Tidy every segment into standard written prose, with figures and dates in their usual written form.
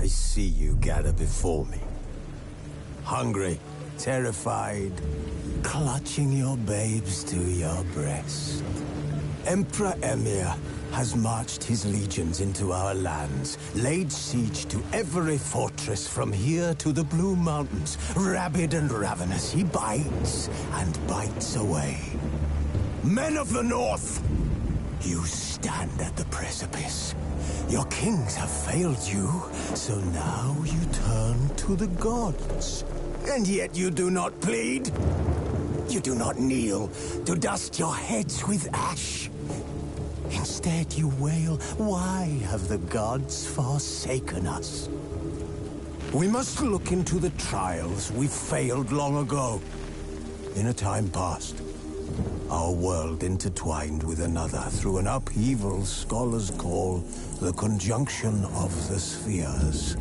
see you gather before me. Hungry, terrified, clutching your babes to your breast. Emperor Emhyr has marched his legions into our lands, laid siege to every fortress from here to the Blue Mountains. Rabid and ravenous, he bites and bites away. Men of the North, you stand at the precipice. Your kings have failed you, so now you turn to the gods. And yet you do not plead. You do not kneel to dust your heads with ash. Instead you wail, why have the gods forsaken us? We must look into the trials we failed long ago. In a time past, our world intertwined with another through an upheaval scholars call the conjunction of the spheres.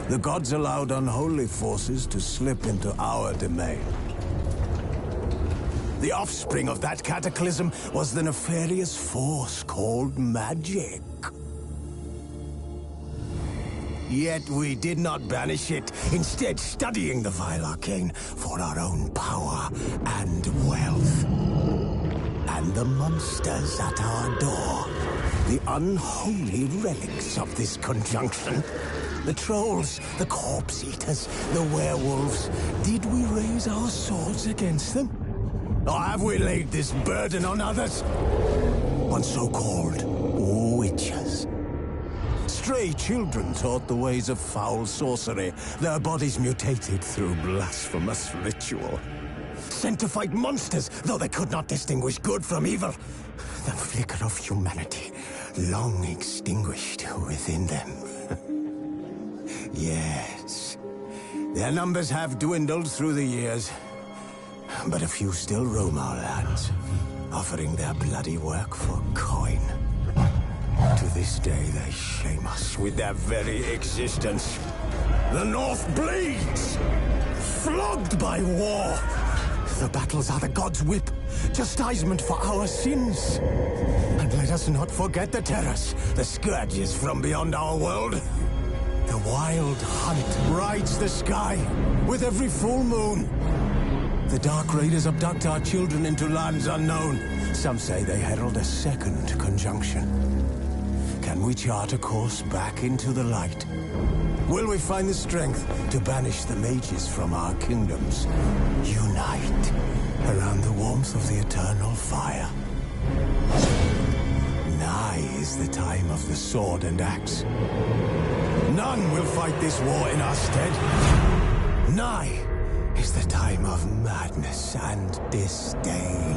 The gods allowed unholy forces to slip into our domain. The offspring of that cataclysm was the nefarious force called magic. Yet we did not banish it, instead studying the vile arcane for our own power and wealth. And the monsters at our door, the unholy relics of this conjunction. The trolls, the corpse eaters, the werewolves. Did we raise our swords against them? Or have we laid this burden on others? On so-called witches. Stray children taught the ways of foul sorcery, their bodies mutated through blasphemous ritual. Sent to fight monsters, though they could not distinguish good from evil. The flicker of humanity, long extinguished within them. Yes, their numbers have dwindled through the years. But a few still roam our lands, offering their bloody work for coin. To this day, they shame us with their very existence. The North bleeds, flogged by war. The battles are the gods' whip, chastisement for our sins. And let us not forget the terrors, the scourges from beyond our world. The wild hunt rides the sky with every full moon. The Dark Raiders abduct our children into lands unknown. Some say they herald a second conjunction. Can we chart a course back into the light? Will we find the strength to banish the mages from our kingdoms? Unite around the warmth of the eternal fire. Nigh is the time of the sword and axe. None will fight this war in our stead. Nigh is the time of madness and disdain.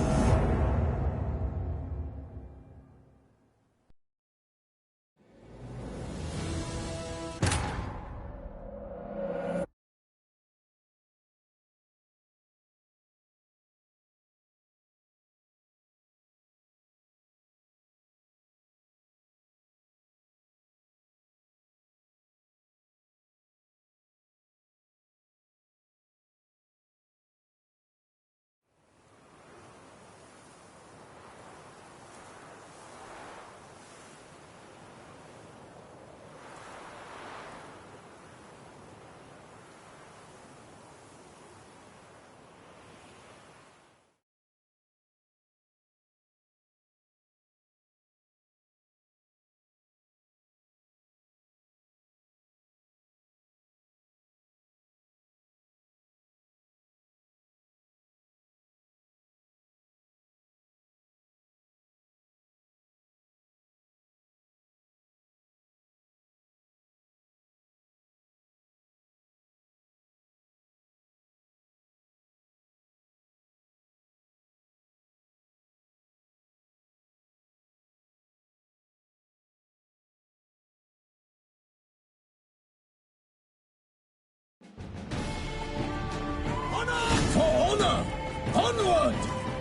For honor! Onward!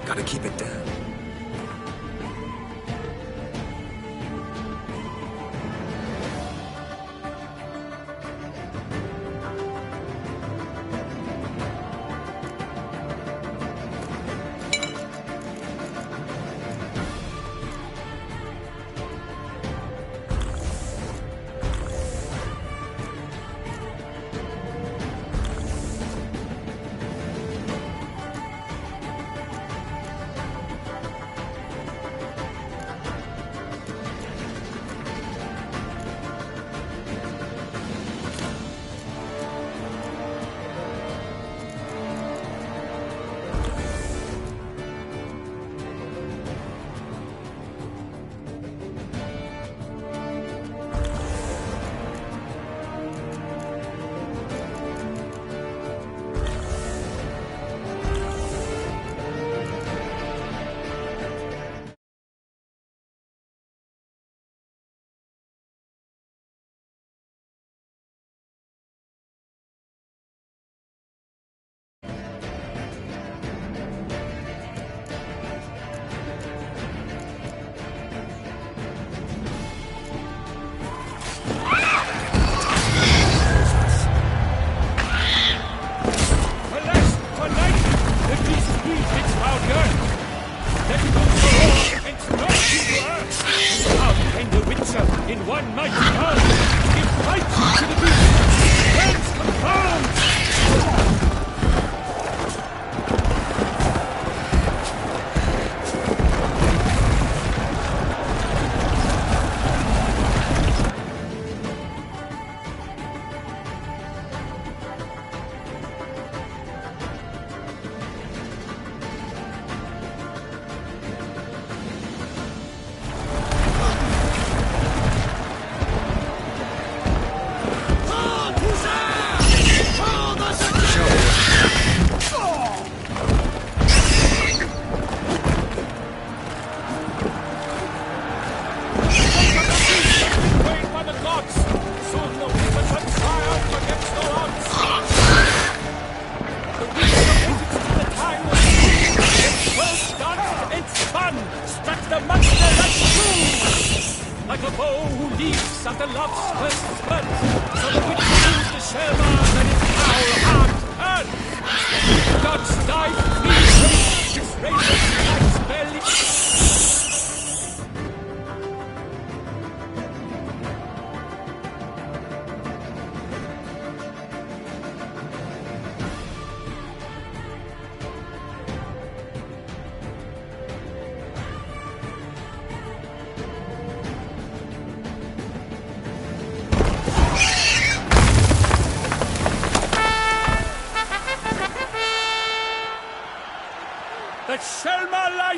Gotta keep it down.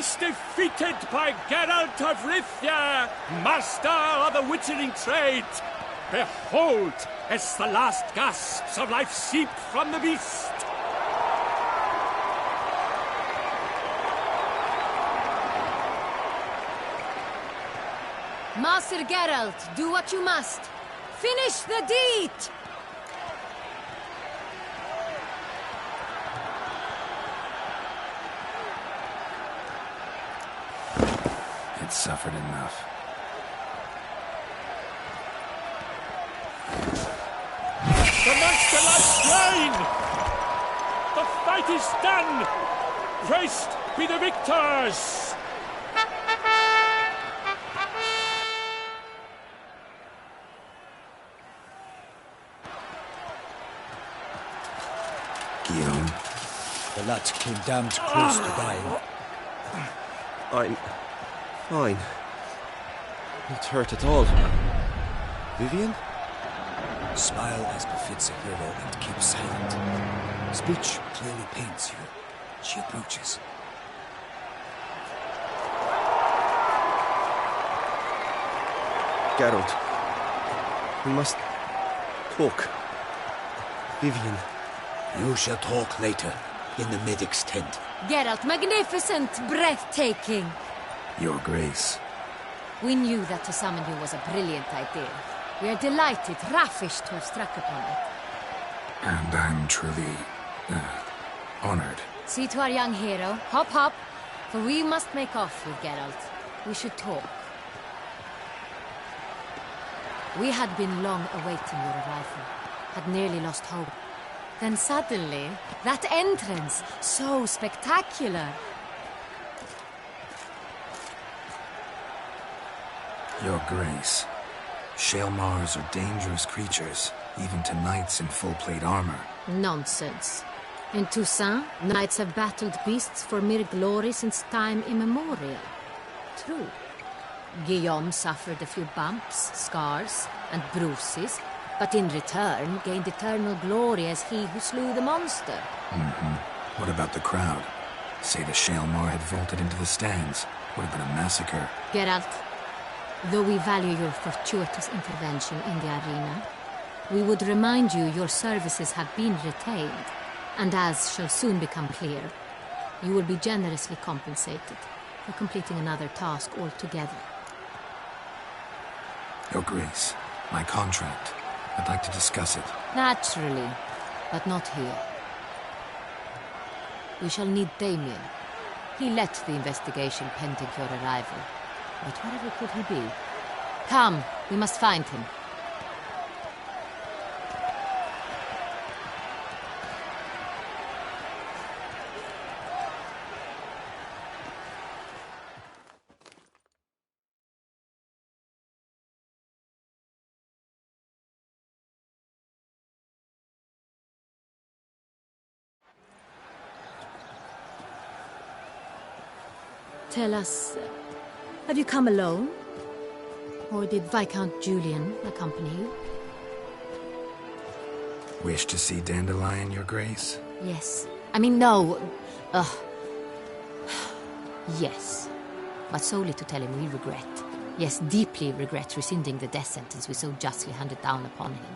is defeated by Geralt of Rivia, master of the witchering trade. Behold, as the last gasps of life seep from the beast. Master Geralt, do what you must. Finish the deed! It suffered enough. The monster lies slain! The fight is done! Praised be the victors! Guillaume, The lad came damned close to dying. I'm fine. Not hurt at all. Vivian? Smile as befits a hero and keep silent. Speech clearly paints you. She approaches. Geralt. We must talk. Vivian. You shall talk later, in the medic's tent. Geralt, magnificent, breathtaking. Your Grace. We knew that to summon you was a brilliant idea. We are delighted, ravished to have struck upon it. And I'm truly, honored. See to our young hero. Hop, hop. For we must make off with Geralt. We should talk. We had been long awaiting your arrival. Had nearly lost hope. Then suddenly, that entrance, so spectacular. Your Grace. Shaelmars are dangerous creatures, even to knights in full-plate armor. Nonsense. In Toussaint, knights have battled beasts for mere glory since time immemorial. True. Guillaume suffered a few bumps, scars, and bruises, but in return gained eternal glory as he who slew the monster. What about the crowd? Say the Shaelmar had vaulted into the stands. Would have been a massacre. Geralt, though we value your fortuitous intervention in the arena, we would remind you your services have been retained, and as shall soon become clear, you will be generously compensated for completing another task altogether. Your Grace, my contract. I'd like to discuss it. Naturally, but not here. We shall need Damien. He led the investigation pending your arrival. But wherever could he be? Come, we must find him. Tell us, have you come alone? Or did Viscount Julian accompany you? Wish to see Dandelion, Your Grace? Yes. I mean, no. Yes. But solely to tell him we regret. Yes, deeply regret rescinding the death sentence we so justly handed down upon him.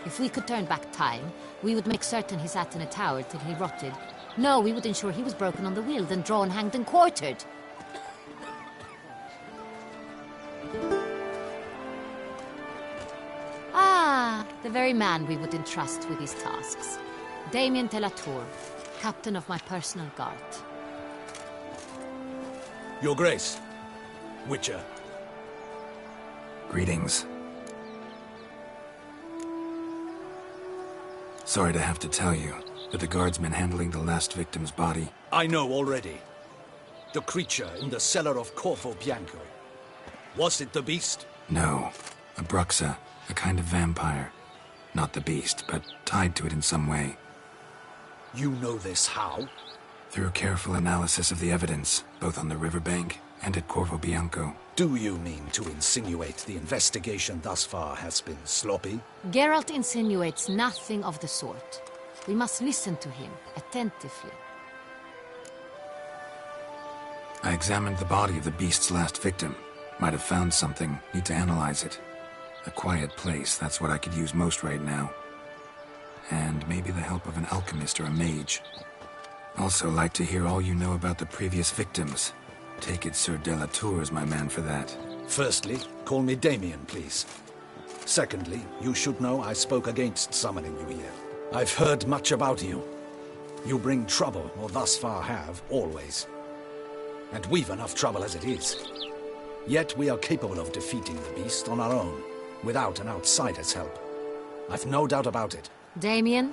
If we could turn back time, we would make certain he sat in a tower till he rotted. No, we would ensure he was broken on the wheel, then drawn, hanged, and quartered. Ah, the very man we would entrust with these tasks. Damien de la Tour, captain of my personal guard. Your Grace. Witcher. Greetings. Sorry to have to tell you, but the guardsman handling the last victim's body... I know already. The creature in the cellar of Corvo Bianco. Was it the beast? No. A Bruxa, a kind of vampire. Not the beast, but tied to it in some way. You know this how? Through careful analysis of the evidence, both on the riverbank and at Corvo Bianco. Do you mean to insinuate the investigation thus far has been sloppy? Geralt insinuates nothing of the sort. We must listen to him attentively. I examined the body of the beast's last victim. Might have found something. Need to analyze it. A quiet place, that's what I could use most right now. And maybe the help of an alchemist or a mage. Also like to hear all you know about the previous victims. Take it Sir Delatour is my man for that. Firstly, call me Damien, please. Secondly, you should know I spoke against summoning you here. I've heard much about you. You bring trouble, or thus far have, always. And we've enough trouble as it is. Yet we are capable of defeating the beast on our own, without an outsider's help. I've no doubt about it. Damien,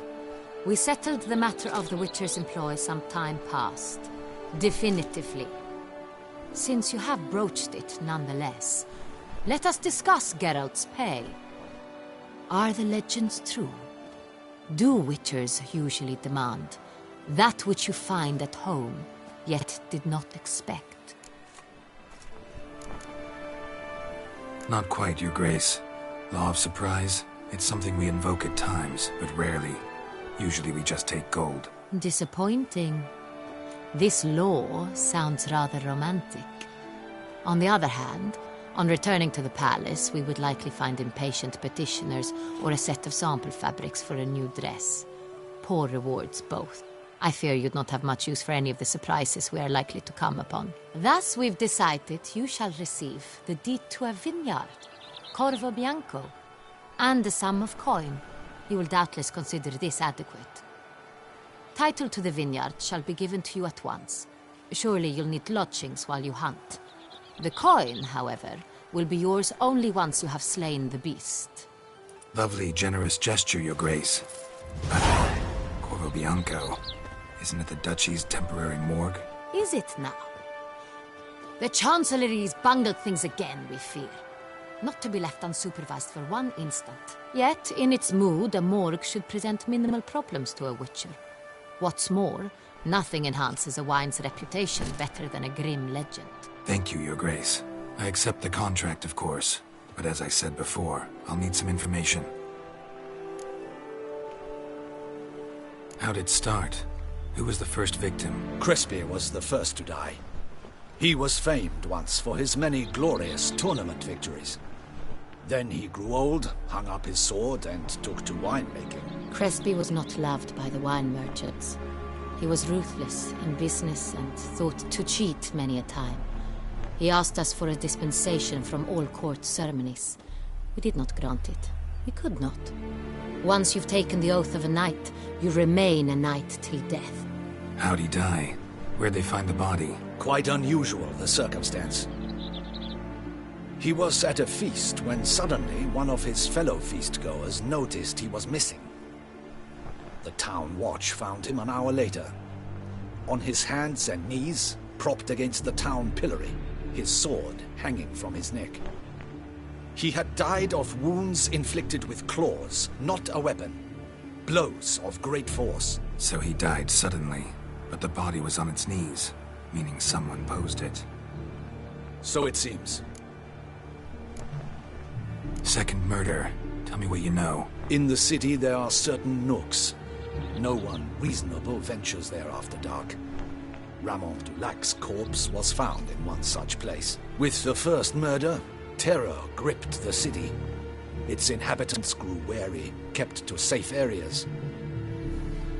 we settled the matter of the Witcher's employ some time past. Definitively. Since you have broached it nonetheless, let us discuss Geralt's pay. Are the legends true? Do Witchers usually demand that which you find at home, yet did not expect? Not quite, Your Grace. Law of surprise, it's something we invoke at times, but rarely. Usually we just take gold. Disappointing. This law sounds rather romantic. On the other hand, on returning to the palace, we would likely find impatient petitioners or a set of sample fabrics for a new dress. Poor rewards, both. I fear you'd not have much use for any of the surprises we are likely to come upon. Thus, we've decided you shall receive the deed to a vineyard, Corvo Bianco, and a sum of coin. You will doubtless consider this adequate. Title to the vineyard shall be given to you at once. Surely you'll need lodgings while you hunt. The coin, however, will be yours only once you have slain the beast. Lovely, generous gesture, Your Grace. But Corvo Bianco, isn't it the Duchy's temporary morgue? Is it now? The Chancellery's bungled things again, we fear. Not to be left unsupervised for one instant. Yet, in its mood, a morgue should present minimal problems to a Witcher. What's more, nothing enhances a wine's reputation better than a grim legend. Thank you, Your Grace. I accept the contract, of course. But as I said before, I'll need some information. How'd it start? Who was the first victim? Crespi was the first to die. He was famed once for his many glorious tournament victories. Then he grew old, hung up his sword, and took to winemaking. Crespi was not loved by the wine merchants. He was ruthless in business and thought to cheat many a time. He asked us for a dispensation from all court ceremonies. We did not grant it. We could not. Once you've taken the oath of a knight, you remain a knight till death. How'd he die? Where'd they find the body? Quite unusual, the circumstance. He was at a feast when suddenly one of his fellow feastgoers noticed he was missing. The town watch found him an hour later. On his hands and knees, propped against the town pillory, his sword hanging from his neck. He had died of wounds inflicted with claws, not a weapon. Blows of great force. So he died suddenly, but the body was on its knees, meaning someone posed it. So it seems. Second murder. Tell me what you know. In the city there are certain nooks. No one reasonable ventures there after dark. Ramon Dulac's corpse was found in one such place. With the first murder, terror gripped the city. Its inhabitants grew wary, kept to safe areas.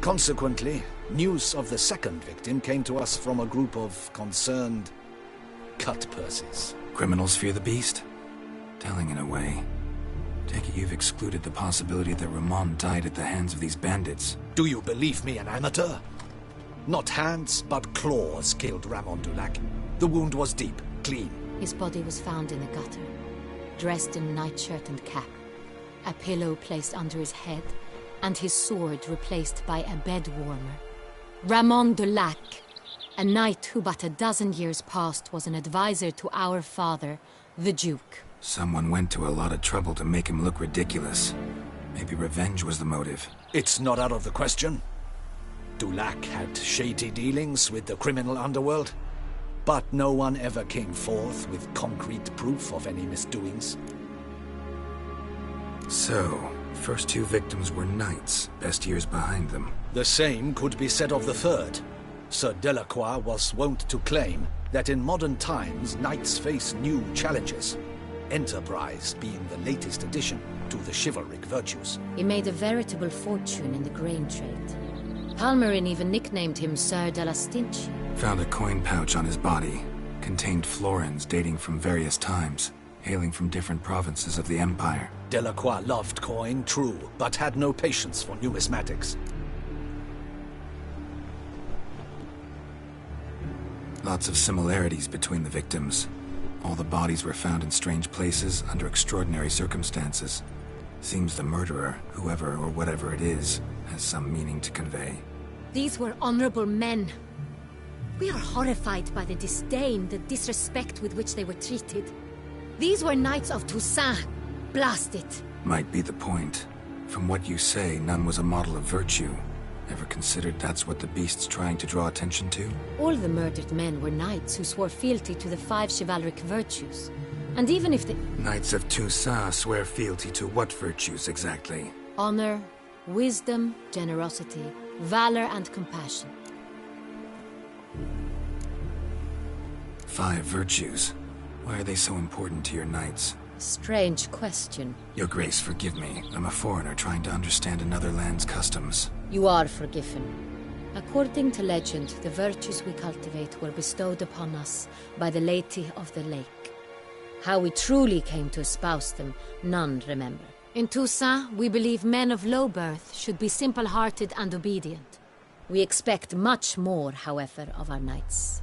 Consequently, news of the second victim came to us from a group of concerned cut-purses. Criminals fear the beast? Telling in a way. Take it you've excluded the possibility that Ramon died at the hands of these bandits. Do you believe me an amateur? Not hands, but claws killed Ramon Dulac. The wound was deep, clean. His body was found in a gutter, dressed in nightshirt and cap, a pillow placed under his head, and his sword replaced by a bed warmer. Ramon Dulac, a knight who but a dozen years past was an advisor to our father, the Duke. Someone went to a lot of trouble to make him look ridiculous. Maybe revenge was the motive. It's not out of the question. Dulac had shady dealings with the criminal underworld, but no one ever came forth with concrete proof of any misdoings. So, first two victims were knights, best years behind them. The same could be said of the third. Sir Delacroix was wont to claim that in modern times knights face new challenges, enterprise being the latest addition to the chivalric virtues. He made a veritable fortune in the grain trade. Palmerin even nicknamed him Sir de la Stinchi. Found a coin pouch on his body. Contained florins dating from various times, hailing from different provinces of the Empire. Delacroix loved coin, true, but had no patience for numismatics. Lots of similarities between the victims. All the bodies were found in strange places under extraordinary circumstances. Seems the murderer, whoever or whatever it is, has some meaning to convey. These were honorable men. We are horrified by the disdain, the disrespect with which they were treated. These were knights of Toussaint. Blast it. Might be the point. From what you say, none was a model of virtue. Ever considered that's what the beast's trying to draw attention to? All the murdered men were knights who swore fealty to the 5 chivalric virtues. And even if the... Knights of Toussaint swear fealty to what virtues exactly? Honor, wisdom, generosity, valor, and compassion. 5 virtues. Why are they so important to your knights? Strange question. Your Grace, forgive me. I'm a foreigner trying to understand another land's customs. You are forgiven. According to legend, the virtues we cultivate were bestowed upon us by the Lady of the Lake. How we truly came to espouse them, none remember. In Toussaint, we believe men of low birth should be simple-hearted and obedient. We expect much more, however, of our knights.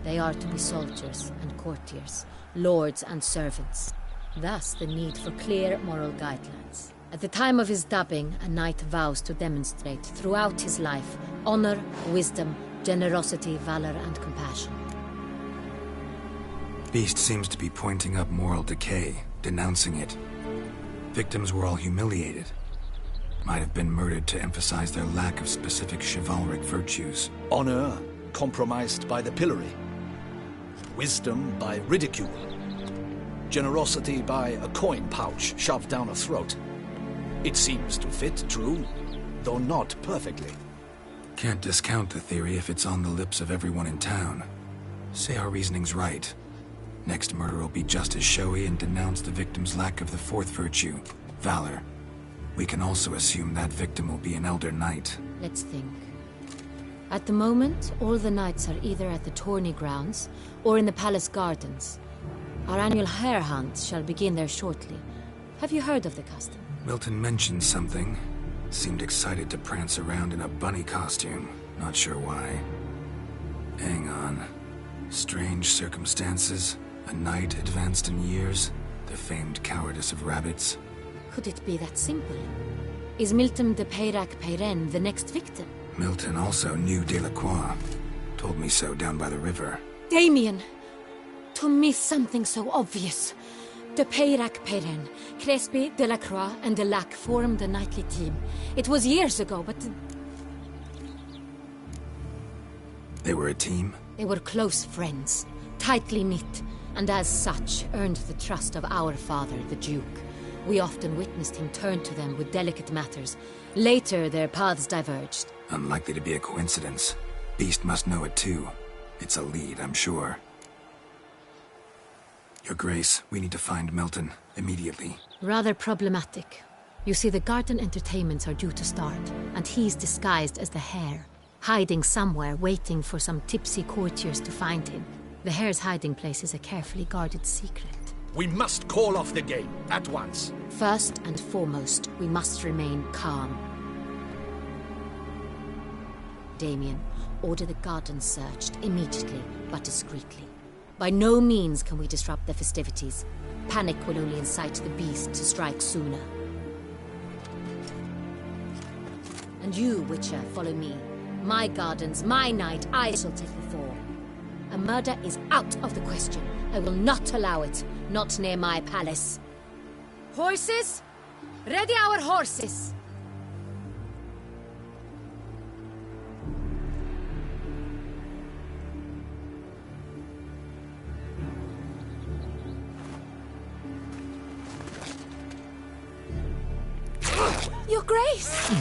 They are to be soldiers and courtiers, lords and servants. Thus, the need for clear moral guidelines. At the time of his dubbing, a knight vows to demonstrate throughout his life honor, wisdom, generosity, valor, and compassion. Beast seems to be pointing up moral decay, denouncing it. Victims were all humiliated. Might have been murdered to emphasize their lack of specific chivalric virtues. Honor compromised by the pillory. Wisdom by ridicule. Generosity by a coin pouch shoved down a throat. It seems to fit, true, though not perfectly. Can't discount the theory if it's on the lips of everyone in town. Say our reasoning's right. Next murder will be just as showy and denounce the victim's lack of the 4th virtue, valor. We can also assume that victim will be an elder knight. Let's think. At the moment, all the knights are either at the tourney grounds or in the palace gardens. Our annual hare hunt shall begin there shortly. Have you heard of the custom? Milton mentioned something. Seemed excited to prance around in a bunny costume. Not sure why. Hang on. Strange circumstances. A knight advanced in years. The famed cowardice of rabbits. Could it be that simple? Is Milton de Peyrac-Peyren the next victim? Milton also knew Delacroix. Told me so down by the river. Damien! To miss something so obvious. De Peyrac-Peyren, Crespi, Delacroix, and Delac formed a knightly team. It was years ago, but... They were a team? They were close friends, tightly knit, and as such earned the trust of our father, the Duke. We often witnessed him turn to them with delicate matters. Later, their paths diverged. Unlikely to be a coincidence. Beast must know it too. It's a lead, I'm sure. Your Grace, we need to find Milton, immediately. Rather problematic. You see, the garden entertainments are due to start, and he's disguised as the hare, hiding somewhere, waiting for some tipsy courtiers to find him. The hare's hiding place is a carefully guarded secret. We must call off the game, at once. First and foremost, we must remain calm. Damien, order the garden searched immediately, but discreetly. By no means can we disrupt the festivities. Panic will only incite the beast to strike sooner. And you, Witcher, follow me. My gardens, my night, I shall take the fall. A murder is out of the question. I will not allow it. Not near my palace. Horses? Ready our horses! Your Grace!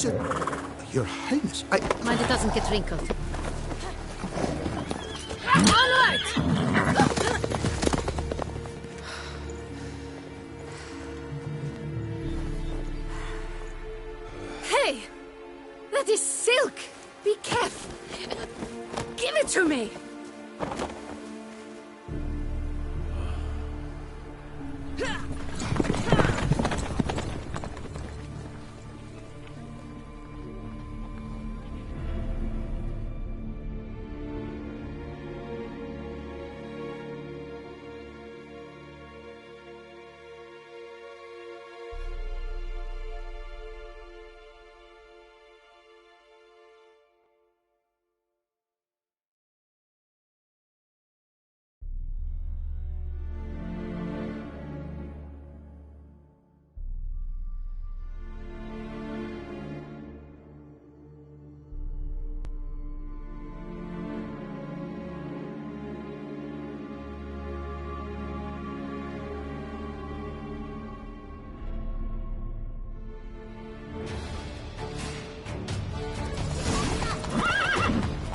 Your Highness, Mind it doesn't get wrinkled. Onward! Hey! That is silk! Be careful! Give it to me!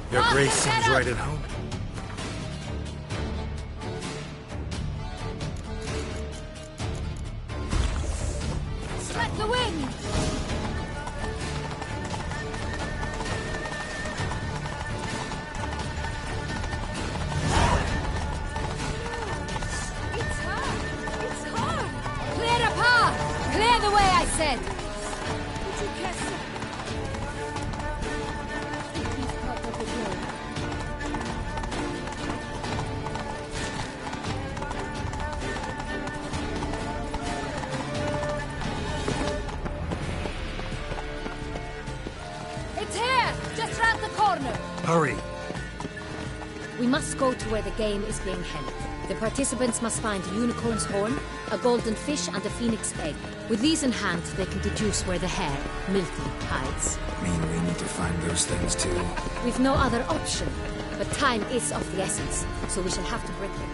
Your grace seems right at home. Let the wind! It's hard! It's hard! Clear the path! Clear the way, I said! Did you catch that? Hurry! We must go to where the game is being held. The participants must find a unicorn's horn, a golden fish, and a phoenix egg. With these in hand, they can deduce where the hare, Milton, hides. Mean we need to find those things too? We've no other option, but time is of the essence, so we shall have to break them.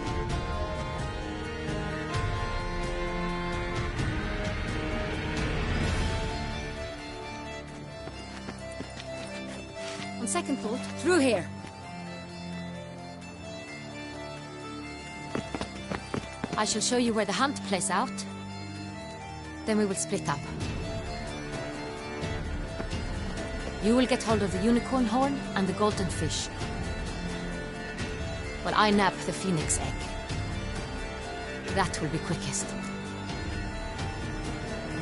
On second thought, through here. I shall show you where the hunt plays out. Then we will split up. You will get hold of the unicorn horn and the golden fish, while I nab the phoenix egg. That will be quickest.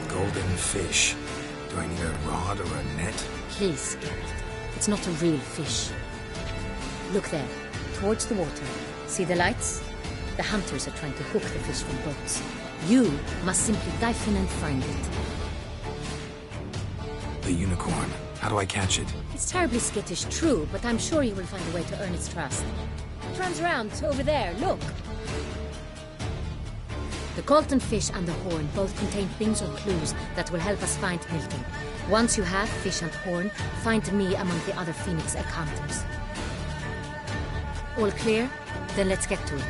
Golden fish. Do I need a rod or a net? Please, Geralt. It's not a real fish. Look there, towards the water. See the lights? The hunters are trying to hook the fish from boats. You must simply dive in and find it. The unicorn. How do I catch it? It's terribly skittish, true, but I'm sure you will find a way to earn its trust. It runs around over there, look. The golden fish and the horn both contain things or clues that will help us find Milton. Once you have fish and horn, find me among the other Phoenix Egg hunters. All clear? Then let's get to it.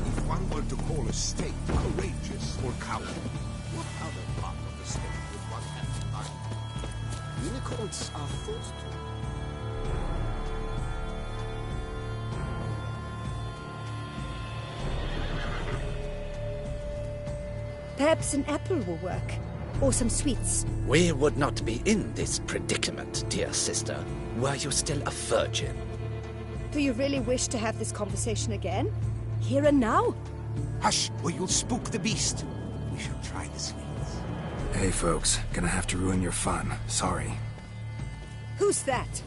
If one were to call a state courageous or coward, what other part of the state would one have in mind? Unicorns are forced to. Perhaps an apple will work. Or some sweets. We would not be in this predicament, dear sister, were you still a virgin. Do you really wish to have this conversation again? Here and now? Hush, or you'll spook the beast. We shall try the sweets. Hey folks, gonna have to ruin your fun. Sorry. Who's that?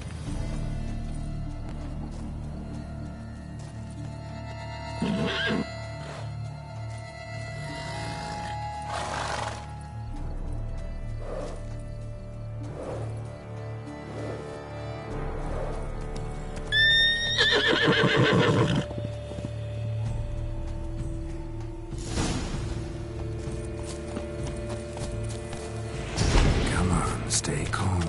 Stay calm.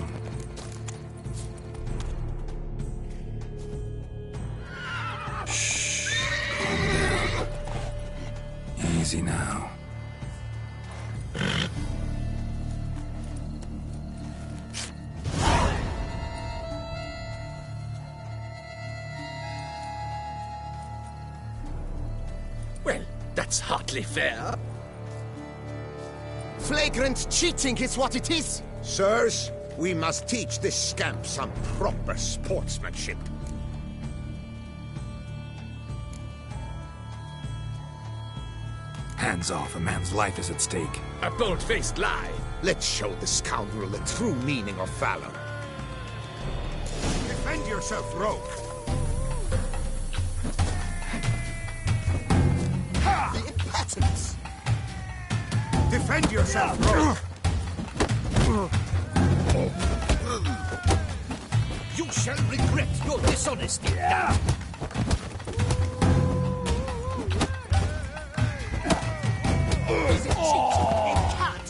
Shh. Calm down. Easy now. Well, that's hardly fair. Flagrant cheating is what it is! Sirs, we must teach this scamp some proper sportsmanship. Hands off, a man's life is at stake. A bold-faced lie. Let's show the scoundrel the true meaning of valor. Defend yourself, rogue! The impotence! Defend yourself, rogue! You shall regret your dishonesty. Is it cheating in cat?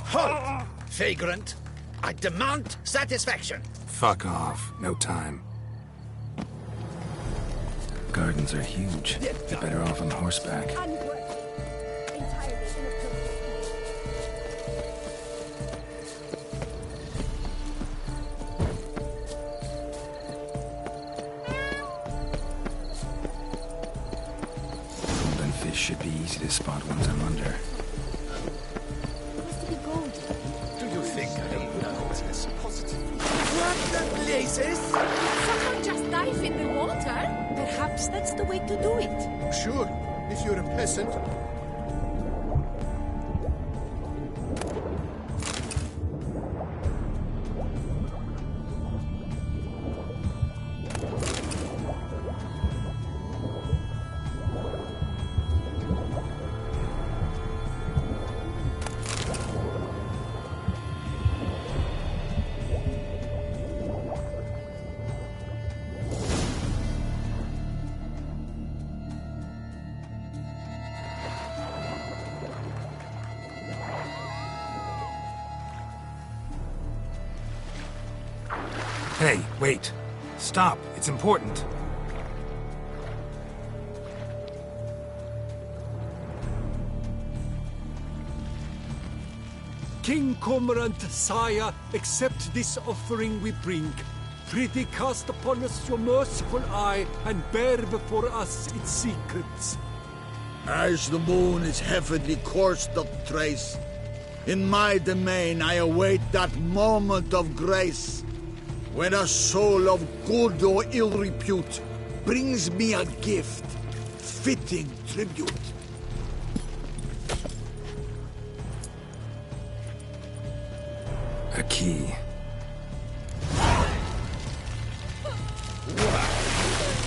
Halt! Vagrant! I demand satisfaction! Fuck off. No time. Gardens are huge. They're better off on horseback. Golden fish should be easy to spot once I'm under. Must be golden. Do you think I don't know this positive? What the blazes? Someone just dive in the water? Perhaps that's the way to do it. Sure, if you're a peasant. Hey, wait. Stop. It's important. King Cormorant, sire, accept this offering we bring. Prithee cast upon us your merciful eye, and bear before us its secrets. As the moon is heavily coursed of trace, in my domain I await that moment of grace, when a soul of good or ill repute brings me a gift, fitting tribute. A key.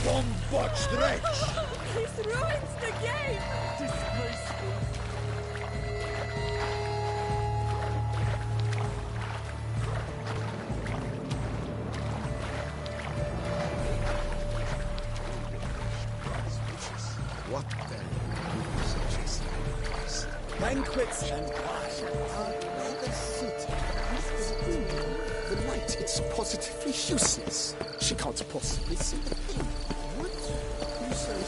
Bomb-botched wretch! This ruins the game! Disgraceful. What then you suggest I place? Banquets and wine are rather suited. The light, it's positively useless. She can't possibly see the thing. What? You say?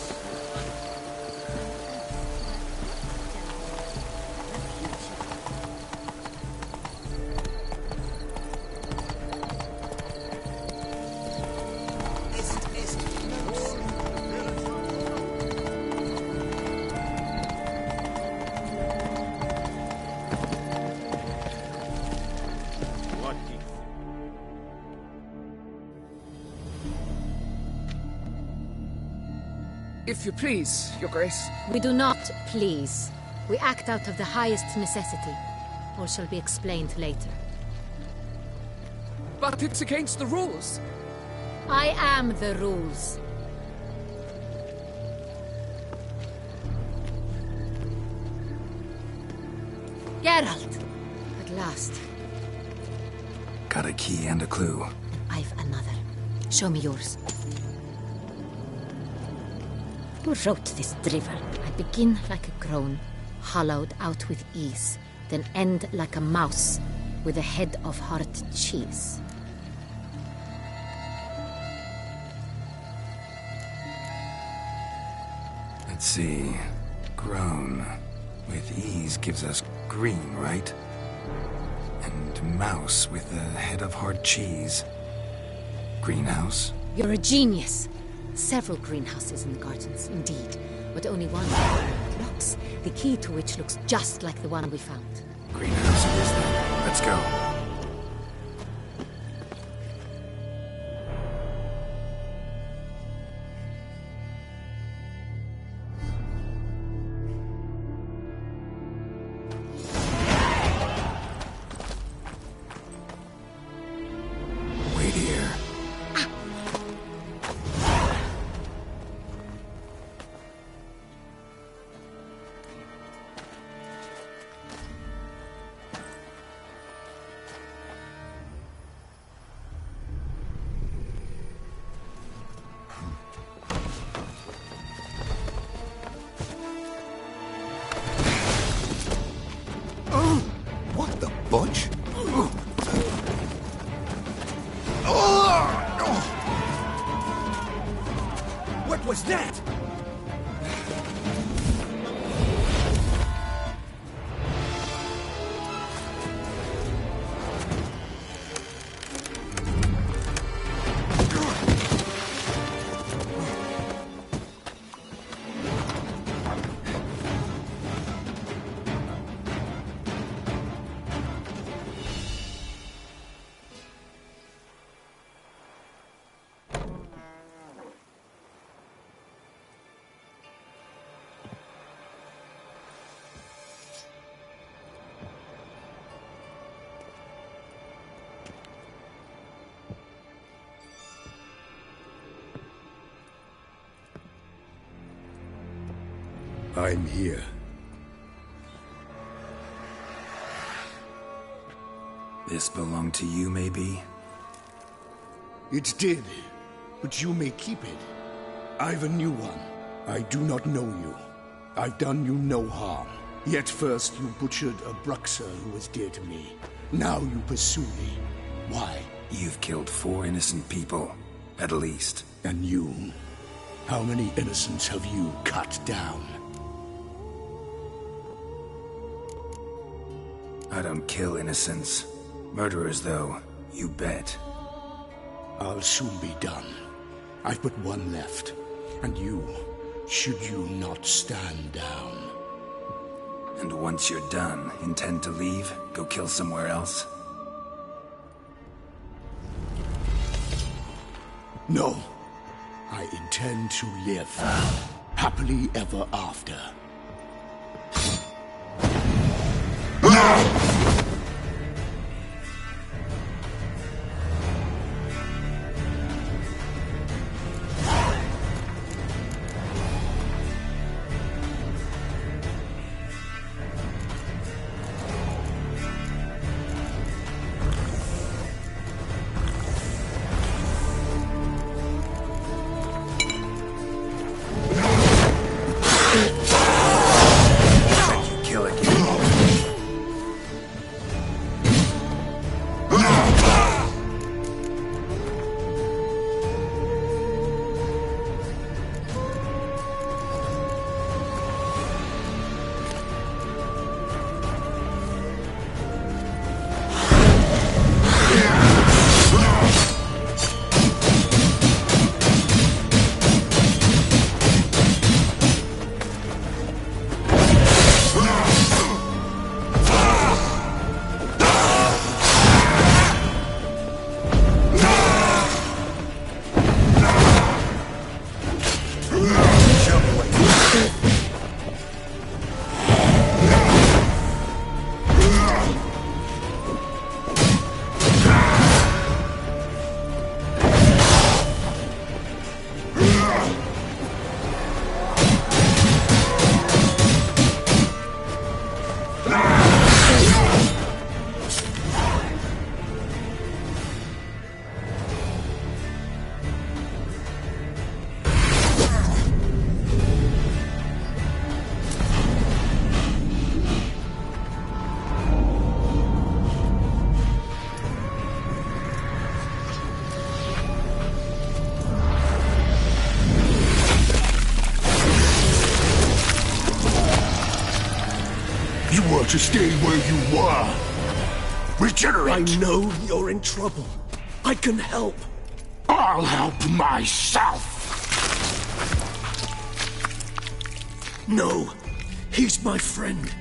If you please, Your Grace. We do not please. We act out of the highest necessity. All shall be explained later. But it's against the rules. I am the rules. Geralt! At last. Got a key and a clue. I've another. Show me yours. Who wrote this drivel? I begin like a crone, hollowed out with ease, then end like a mouse, with a head of hard cheese. Let's see. Grown. With ease gives us green, right? And mouse with a head of hard cheese. Greenhouse? You're a genius. Several greenhouses in the gardens, indeed, but only one locks, the key to which looks just like the one we found. Greenhouse it is then. Let's go. Wait here. What the bunch? What was that? I'm here. This belonged to you, maybe? It did, but you may keep it. I've a new one. I do not know you. I've done you no harm. Yet first you butchered a Bruxer who was dear to me. Now you pursue me. Why? You've killed 4 innocent people, at least. And you? How many innocents have you cut down? I don't kill innocents. Murderers, though, you bet. I'll soon be done. I've but one left. And you, should you not stand down. And once you're done, intend to leave? Go kill somewhere else? No. I intend to live. Happily ever after. to stay where you were. Regenerate! I know you're in trouble. I can help. I'll help myself! No, he's my friend.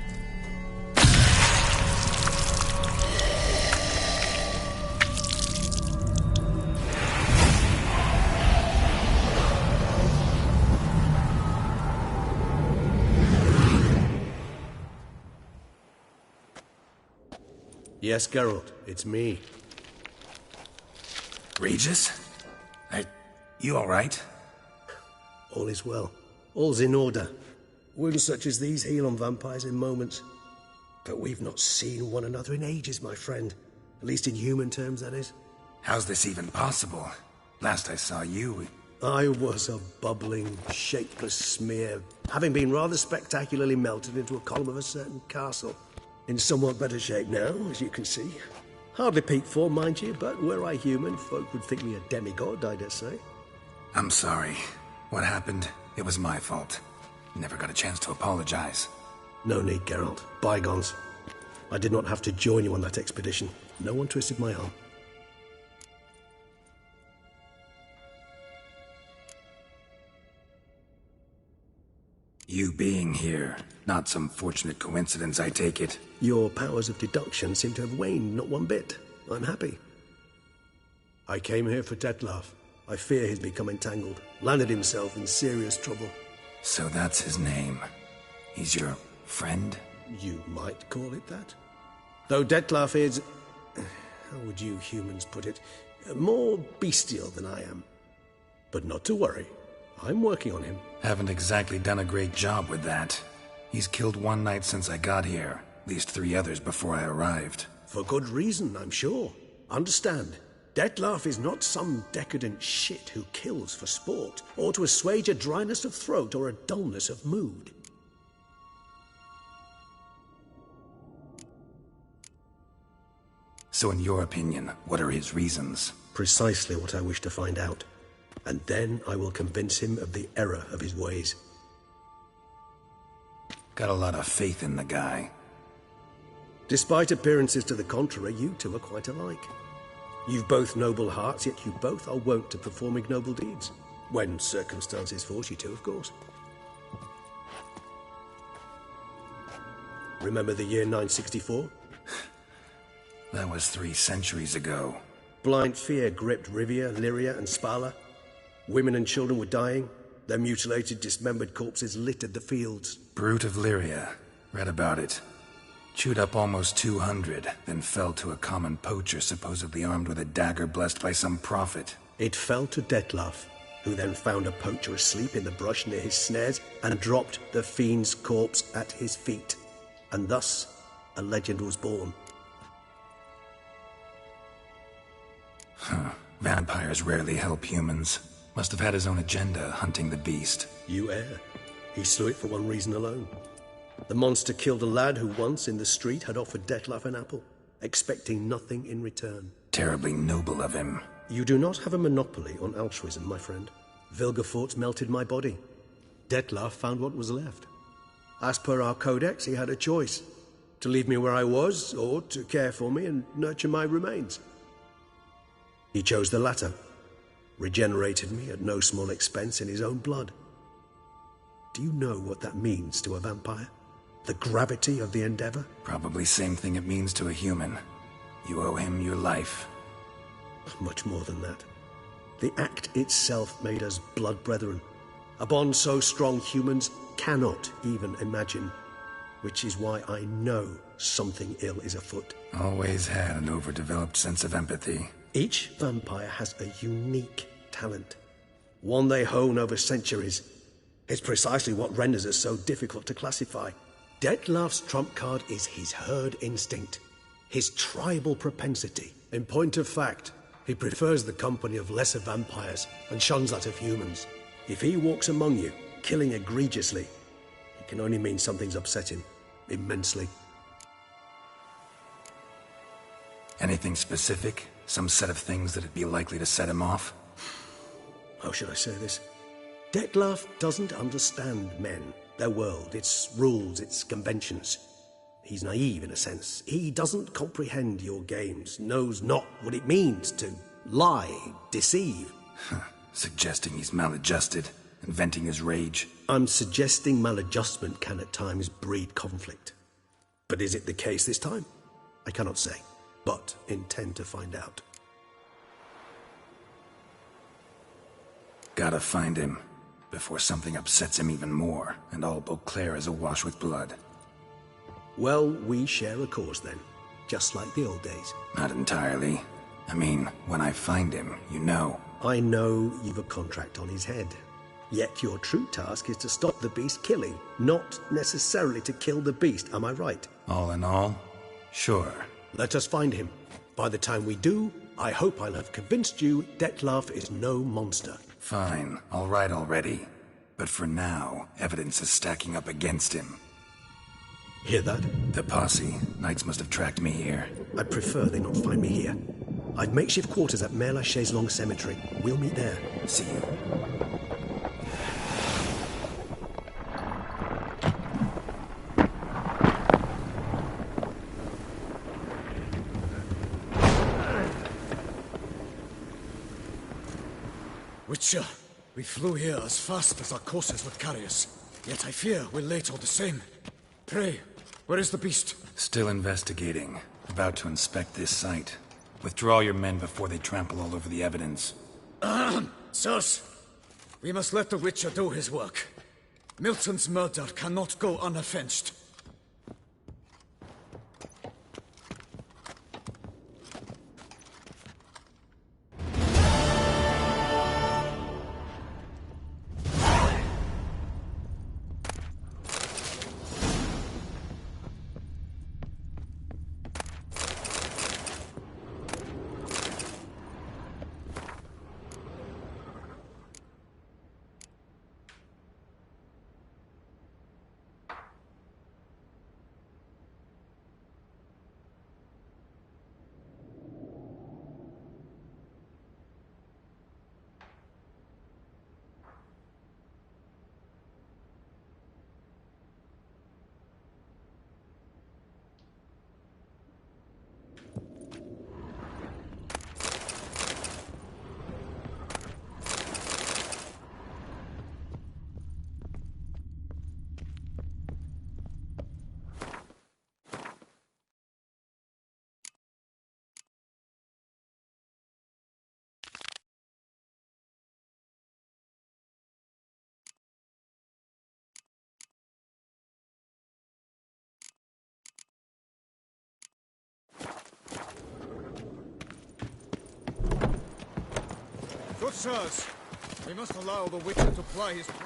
Yes, Geralt, it's me. Regis? You all right? All is well. All's in order. Wounds such as these heal on vampires in moments. But we've not seen one another in ages, my friend. At least in human terms, that is. How's this even possible? Last I saw you... I was a bubbling, shapeless smear, having been rather spectacularly melted into a column of a certain castle. In somewhat better shape now, as you can see. Hardly peak form, mind you, but were I human, folk would think me a demigod, I dare say. I'm sorry. What happened? It was my fault. Never got a chance to apologize. No need, Geralt. Bygones. I did not have to join you on that expedition. No one twisted my arm. You being here, not some fortunate coincidence, I take it. Your powers of deduction seem to have waned not one bit. I'm happy. I came here for Dettlaff. I fear he's become entangled, landed himself in serious trouble. So that's his name. He's your friend? You might call it that. Though Dettlaff is... how would you humans put it? More bestial than I am. But not to worry. I'm working on him. Haven't exactly done a great job with that. He's killed one knight since I got here. At least 3 others before I arrived. For good reason, I'm sure. Understand, Dettlaff is not some decadent shit who kills for sport, or to assuage a dryness of throat or a dullness of mood. So in your opinion, what are his reasons? Precisely what I wish to find out. And then I will convince him of the error of his ways. Got a lot of faith in the guy. Despite appearances to the contrary, you two are quite alike. You've both noble hearts, yet you both are wont to perform ignoble deeds. When circumstances force you to, of course. Remember the year 964? That was 3 centuries ago. Blind fear gripped Rivia, Lyria, and Spala. Women and children were dying. Their mutilated, dismembered corpses littered the fields. Brute of Lyria. Read about it. Chewed up almost 200, then fell to a common poacher supposedly armed with a dagger blessed by some prophet. It fell to Dettlaff, who then found a poacher asleep in the brush near his snares and dropped the fiend's corpse at his feet. And thus, a legend was born. Huh. Vampires rarely help humans. Must have had his own agenda, hunting the beast. You err. He slew it for one reason alone. The monster killed a lad who once, in the street, had offered Dettlaff an apple, expecting nothing in return. Terribly noble of him. You do not have a monopoly on altruism, my friend. Vilgefortz melted my body. Dettlaff found what was left. As per our codex, he had a choice. To leave me where I was, or to care for me and nurture my remains. He chose the latter. Regenerated me at no small expense in his own blood. Do you know what that means to a vampire? The gravity of the endeavor? Probably same thing it means to a human. You owe him your life. Much more than that. The act itself made us blood brethren. A bond so strong humans cannot even imagine. Which is why I know something ill is afoot. Always had an overdeveloped sense of empathy. Each vampire has a unique talent. One they hone over centuries. It's precisely what renders us so difficult to classify. Dettlaff's trump card is his herd instinct, his tribal propensity. In point of fact, he prefers the company of lesser vampires and shuns that of humans. If he walks among you, killing egregiously, it can only mean something's upset him, immensely. Anything specific? Some set of things that'd be likely to set him off? How should I say this? Dettlaff doesn't understand men, their world, its rules, its conventions. He's naive in a sense. He doesn't comprehend your games, knows not what it means to lie, deceive. Suggesting he's maladjusted and venting his rage. I'm suggesting maladjustment can at times breed conflict. But is it the case this time? I cannot say, but intend to find out. Gotta find him, before something upsets him even more, and all Beauclair is awash with blood. Well, we share a cause then, just like the old days. Not entirely. I mean, when I find him, you know. I know you've a contract on his head. Yet your true task is to stop the beast killing, not necessarily to kill the beast, am I right? All in all, sure. Let us find him. By the time we do, I hope I'll have convinced you Dettlaff is no monster. Fine, all right already. But for now, evidence is stacking up against him. Hear that? The posse. Knights must have tracked me here. I'd prefer they not find me here. I've makeshift quarters at Mère Lachaise Long Cemetery. We'll meet there. See you. Witcher, we flew here as fast as our courses would carry us. Yet I fear we're late all the same. Pray, where is the beast? Still investigating. About to inspect this site. Withdraw your men before they trample all over the evidence. Sirs, we must let the Witcher do his work. Milton's murder cannot go unavenged. Good sirs, we must allow the Witcher to ply his trade.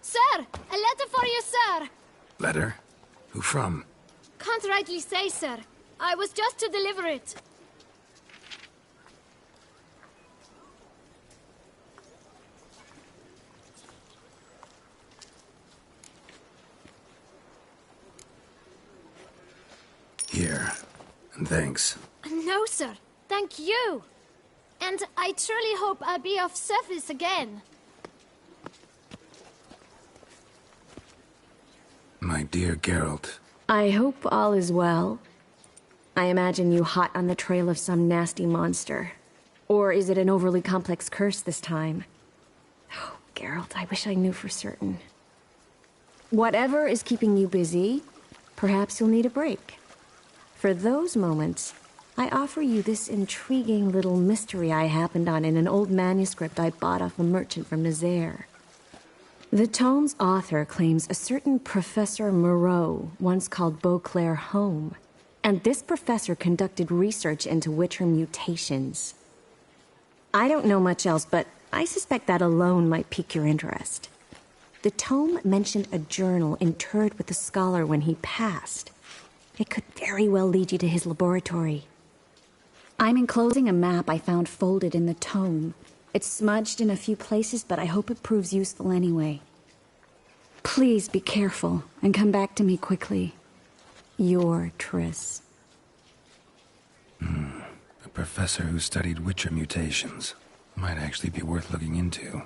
Sir! A letter for you, sir! Letter? Who from? Can't rightly say, sir. I was just to deliver it. Here. And thanks. No, sir. Thank you. And I truly hope I'll be of service again. My dear Geralt. I hope all is well. I imagine you hot on the trail of some nasty monster. Or is it an overly complex curse this time? Oh, Geralt, I wish I knew for certain. Whatever is keeping you busy, perhaps you'll need a break. For those moments, I offer you this intriguing little mystery I happened on in an old manuscript I bought off a merchant from Nazaire. The tome's author claims a certain Professor Moreau once called Beauclair home, And this professor conducted research into Witcher mutations. I don't know much else, but I suspect that alone might pique your interest. The tome mentioned a journal interred with the scholar when he passed. It could very well lead you to his laboratory. I'm enclosing a map I found folded in the tome. It's smudged in a few places, but I hope it proves useful anyway. Please be careful and come back to me quickly. Your Triss. A professor who studied Witcher mutations. Might actually be worth looking into.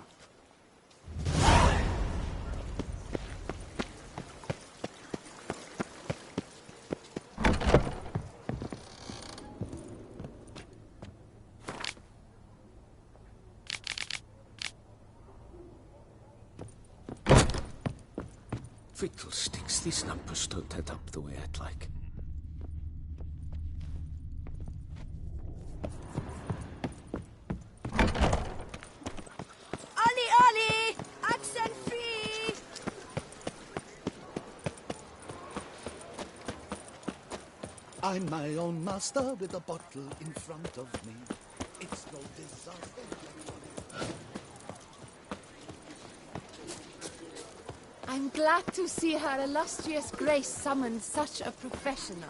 Fiddlesticks, these numbers don't add up the way I'd like. Ollie! Accent free! I'm my own master with a bottle in front of me. It's no disaster. I'm glad to see her illustrious grace summon such a professional.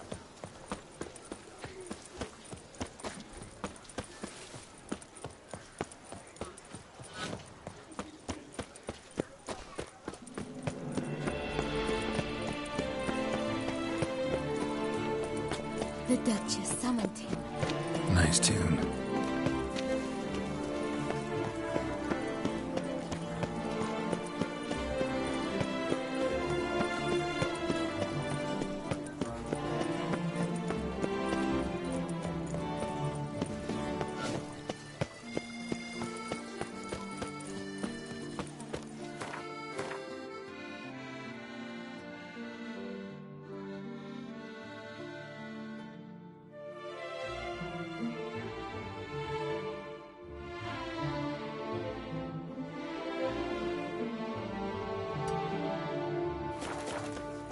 The Duchess summoned him. Nice tune.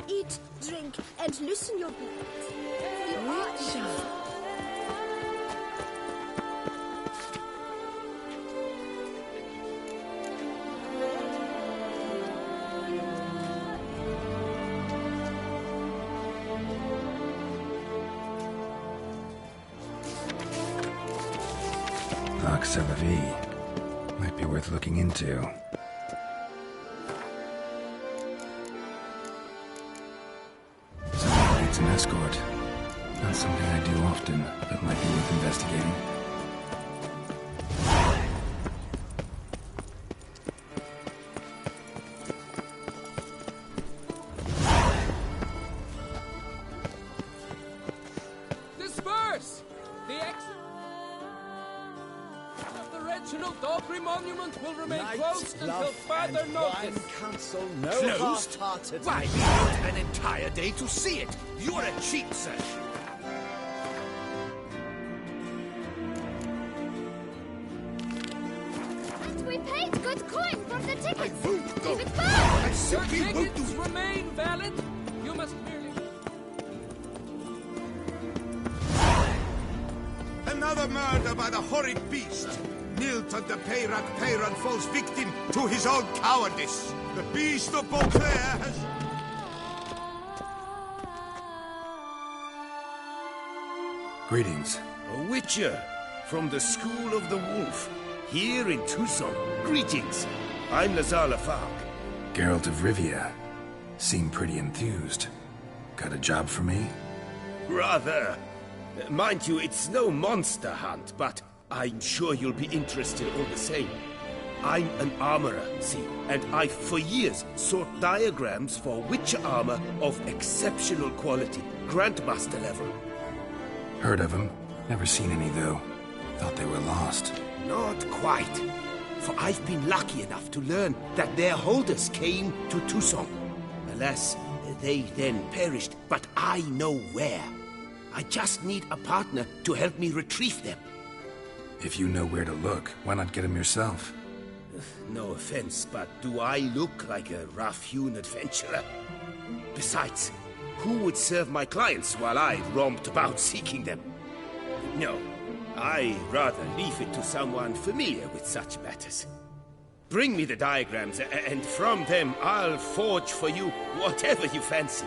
Eat, drink, and loosen your belts. You are Arc c'est la vie. Might be worth looking into. Someone needs an escort. Not something I do often, but might be worth investigating. Disperse! The exit of the Reginald Aubrey Monument will remain closed until further notice. Council, Closed? half-hearted. Why, we wrote an entire day to see it. You're a cheat, sir. And we paid good coin from the tickets. Give it Your back! tickets remain valid. You must merely... Another murder by the horrid beast. Nilton de Peyran falls victim to his own cowardice. The beast of Beauclair has... Greetings. A witcher from the School of the Wolf, here in Tucson. Greetings. I'm Lazar Lafargue. Geralt of Rivia. Seem pretty enthused. Got a job for me? Rather. Mind you, it's no monster hunt, but I'm sure you'll be interested all the same. I'm an armorer, see, and I've for years sought diagrams for witcher armor of exceptional quality, Grandmaster level. Heard of them. Never seen any, though. Thought they were lost. Not quite. For I've been lucky enough to learn that their holders came to Tucson. Alas, they then perished, but I know where. I just need a partner to help me retrieve them. If you know where to look, why not get them yourself? No offense, but do I look like a rough-hewn adventurer? Besides, who would serve my clients while I roamed about seeking them. No, I rather leave it to someone familiar with such matters. Bring me the diagrams, and from them I'll forge for you whatever you fancy.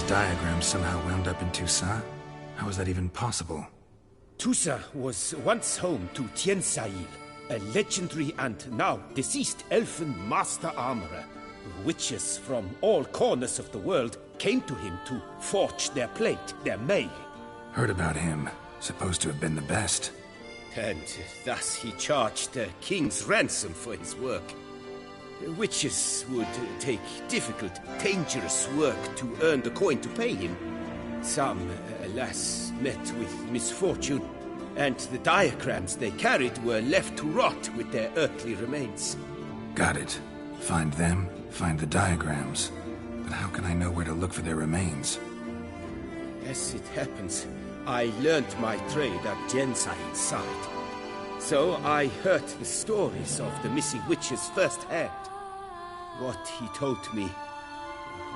Diagrams somehow wound up in Toussaint? How is that even possible? Toussaint was once home to Tien Sail, a legendary and now deceased elfin master armorer. Witches from all corners of the world came to him to forge their plate, their mail. Heard about him. Supposed to have been the best. And thus he charged a king's ransom for his work. Witches would take difficult, dangerous work to earn the coin to pay him. Some, alas, met with misfortune, and the diagrams they carried were left to rot with their earthly remains. Got it. Find them, find the diagrams. But how can I know where to look for their remains? As it happens, I learned my trade at Tien Sail's side. So I heard the stories of the missing witches firsthand. What he told me,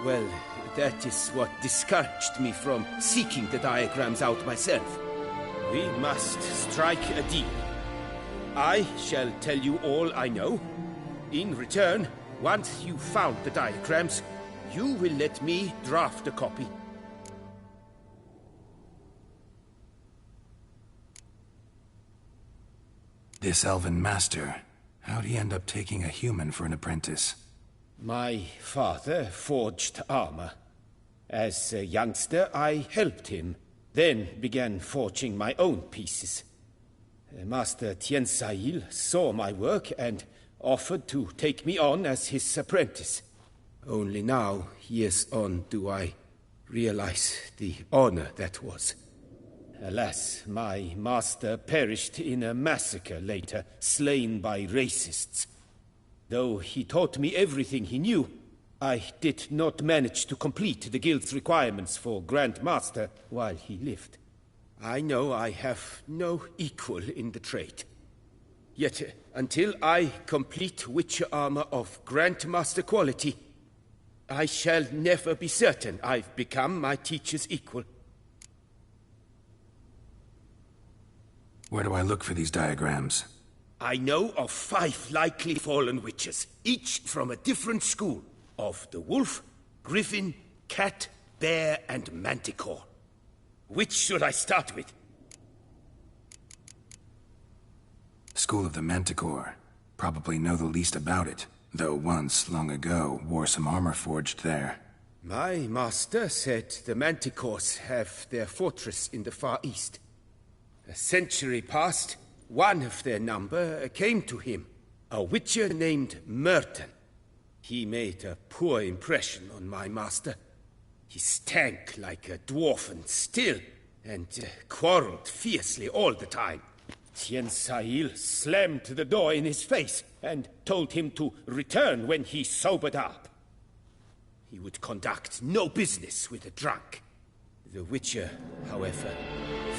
well, that is what discouraged me from seeking the diagrams out myself. We must strike a deal. I shall tell you all I know. In return, once you've found the diagrams, you will let me draft a copy. This elven master, how'd he end up taking a human for an apprentice? My father forged armor. As a youngster, I helped him, then began forging my own pieces. Master Tien Sail saw my work and offered to take me on as his apprentice. Only now, years on, do I realize the honor that was. Alas, my master perished in a massacre later, slain by racists. Though he taught me everything he knew, I did not manage to complete the guild's requirements for Grand Master while he lived. I know I have no equal in the trade. Yet, until I complete Witcher armor of Grand Master quality, I shall never be certain I've become my teacher's equal. Where do I look for these diagrams? I know of 5 likely fallen witches, each from a different school, of the wolf, griffin, cat, bear, and manticore. Which should I start with? School of the Manticore. Probably know the least about it, though once, long ago, wore some armor forged there. My master said the Manticores have their fortress in the Far East. A century past, one of their number came to him, a witcher named Merton. He made a poor impression on my master. He stank like a dwarfen still, and quarreled fiercely all the time. Tien Sail slammed the door in his face and told him to return when he sobered up. He would conduct no business with a drunk. The witcher, however,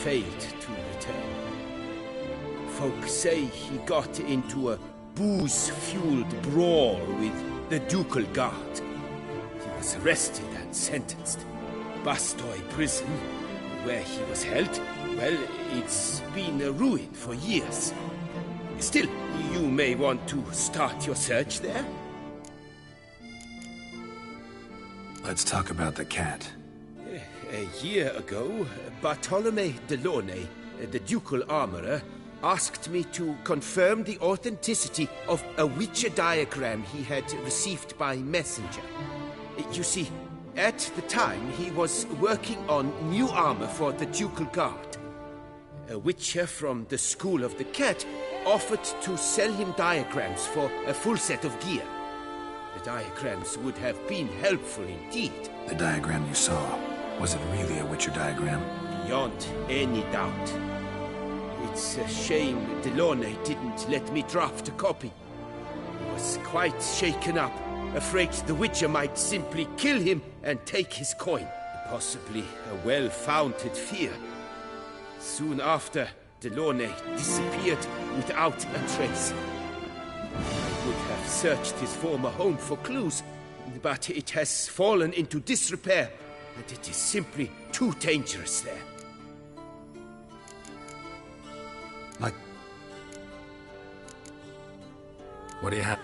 failed to return. Folk say he got into a booze-fueled brawl with the ducal guard. He was arrested and sentenced. Bastoy prison, where he was held, well, it's been a ruin for years. Still, you may want to start your search there. Let's talk about the cat. A year ago, Bartolome Delaunay, the ducal armorer, asked me to confirm the authenticity of a Witcher diagram he had received by messenger. You see, at the time he was working on new armor for the ducal guard. A Witcher from the School of the Cat offered to sell him diagrams for a full set of gear. The diagrams would have been helpful indeed. The diagram you saw, Was it really a Witcher diagram? Beyond any doubt. It's a shame Delaunay didn't let me draft a copy. He was quite shaken up, afraid the Witcher might simply kill him and take his coin. Possibly a well-founded fear. Soon after, Delaunay disappeared without a trace. I would have searched his former home for clues, but it has fallen into disrepair, and it is simply too dangerous there. Like... What do you have?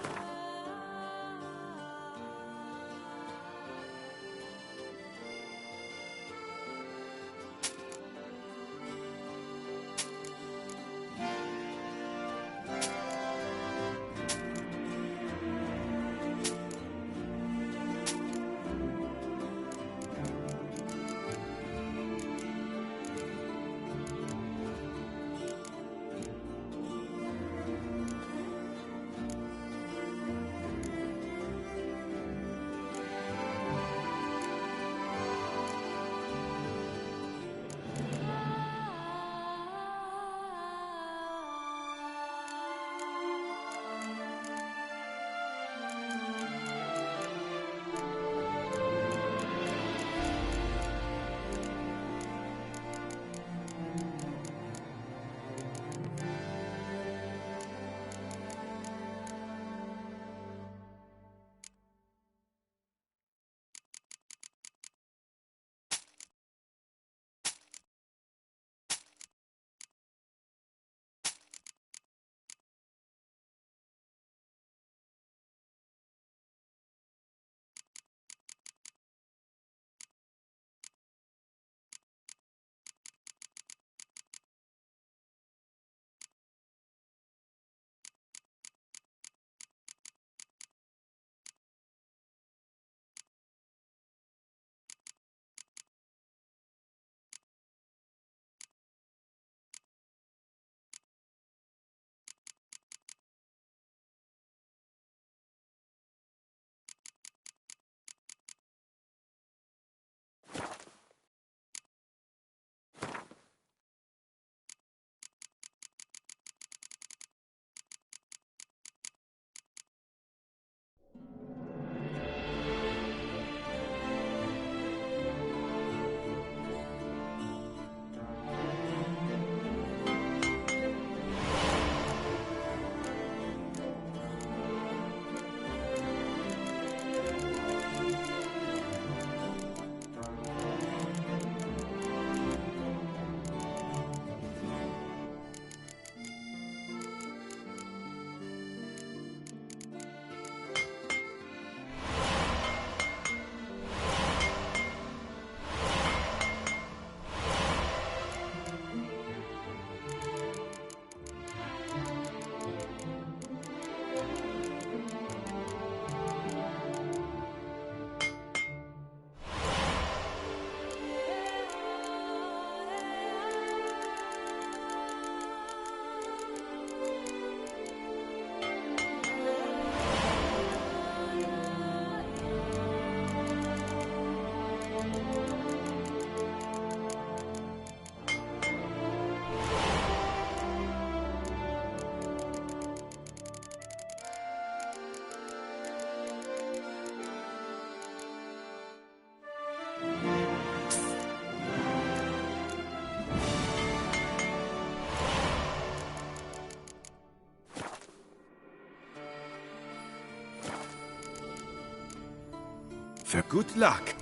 Good luck.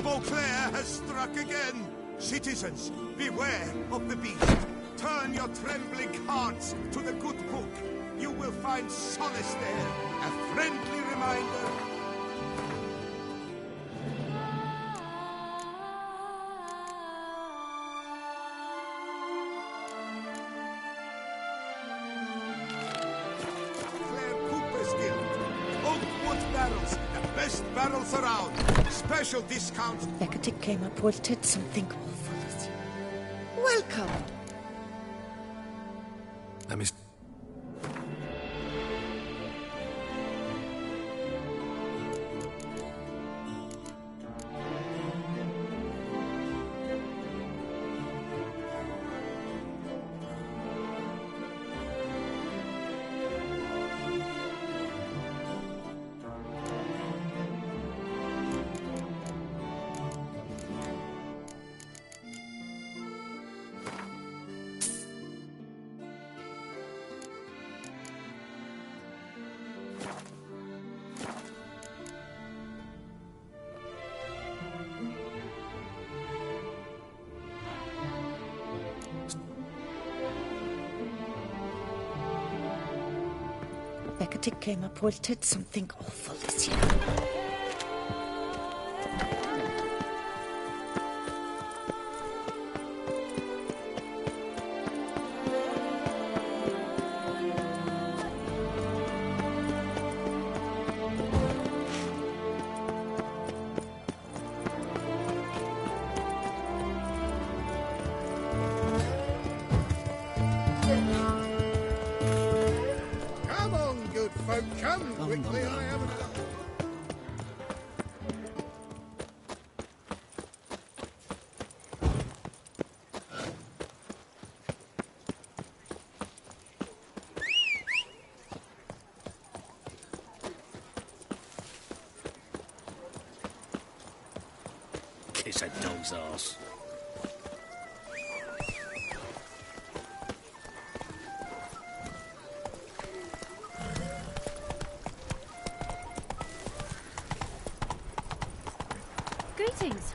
Beauclair has struck again. Citizens, beware of the beast. Turn your trembling hearts to the good book. You will find solace there. A friendly reminder. barrels. The best barrels around. Special discounts. Hecate came up with something awful. Welcome. Let me... Hecate came up with something awful this year. Come quickly, I haven't... Kiss a dog's ass. Greetings.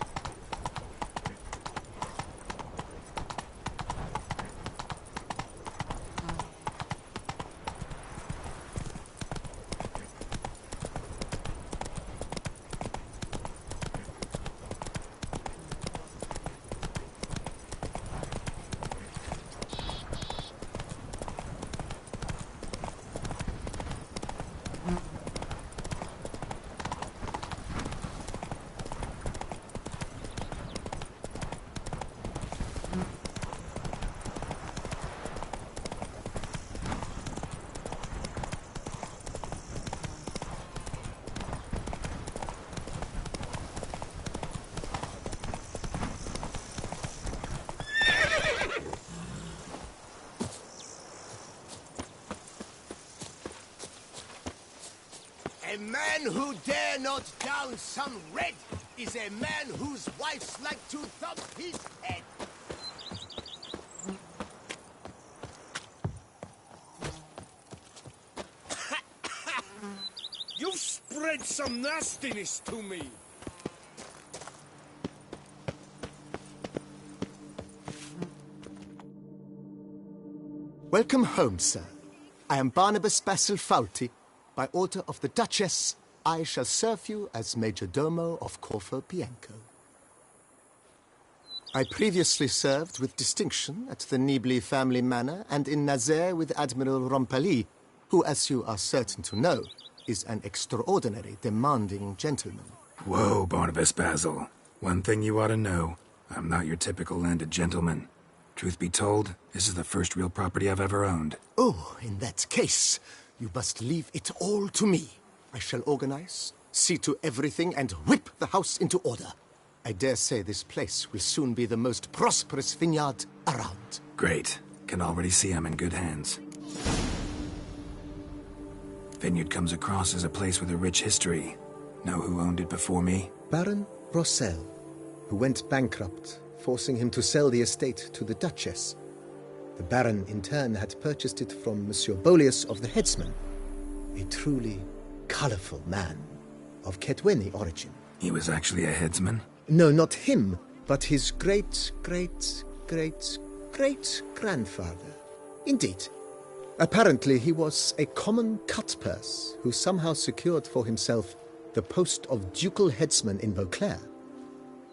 A man who dare not down some red is a man whose wives like to thump his head. You've spread some nastiness to me. Welcome home, sir. I am Barnabas Basil Faulty. By order of the Duchess, I shall serve you as Major Domo of Corvo Bianco. I previously served with distinction at the Nibli family manor and in Nazaire with Admiral Rompali, who, as you are certain to know, is an extraordinary, demanding gentleman. Whoa, Barnabas Basil. One thing you ought to know. I'm not your typical landed gentleman. Truth be told, this is the first real property I've ever owned. Oh, in that case, you must leave it all to me. I shall organize, see to everything, and whip the house into order. I dare say this place will soon be the most prosperous vineyard around. Great. Can already see I'm in good hands. Vineyard comes across as a place with a rich history. Know who owned it before me? Baron Rossel, who went bankrupt, forcing him to sell the estate to the Duchess. The Baron, in turn, had purchased it from Monsieur Bolius of the Headsman, a truly colorful man of Ketweni origin. He was actually a headsman? No, not him, but his great-great-great-great-grandfather. Indeed. Apparently, he was a common cutpurse who somehow secured for himself the post of ducal headsman in Beauclair.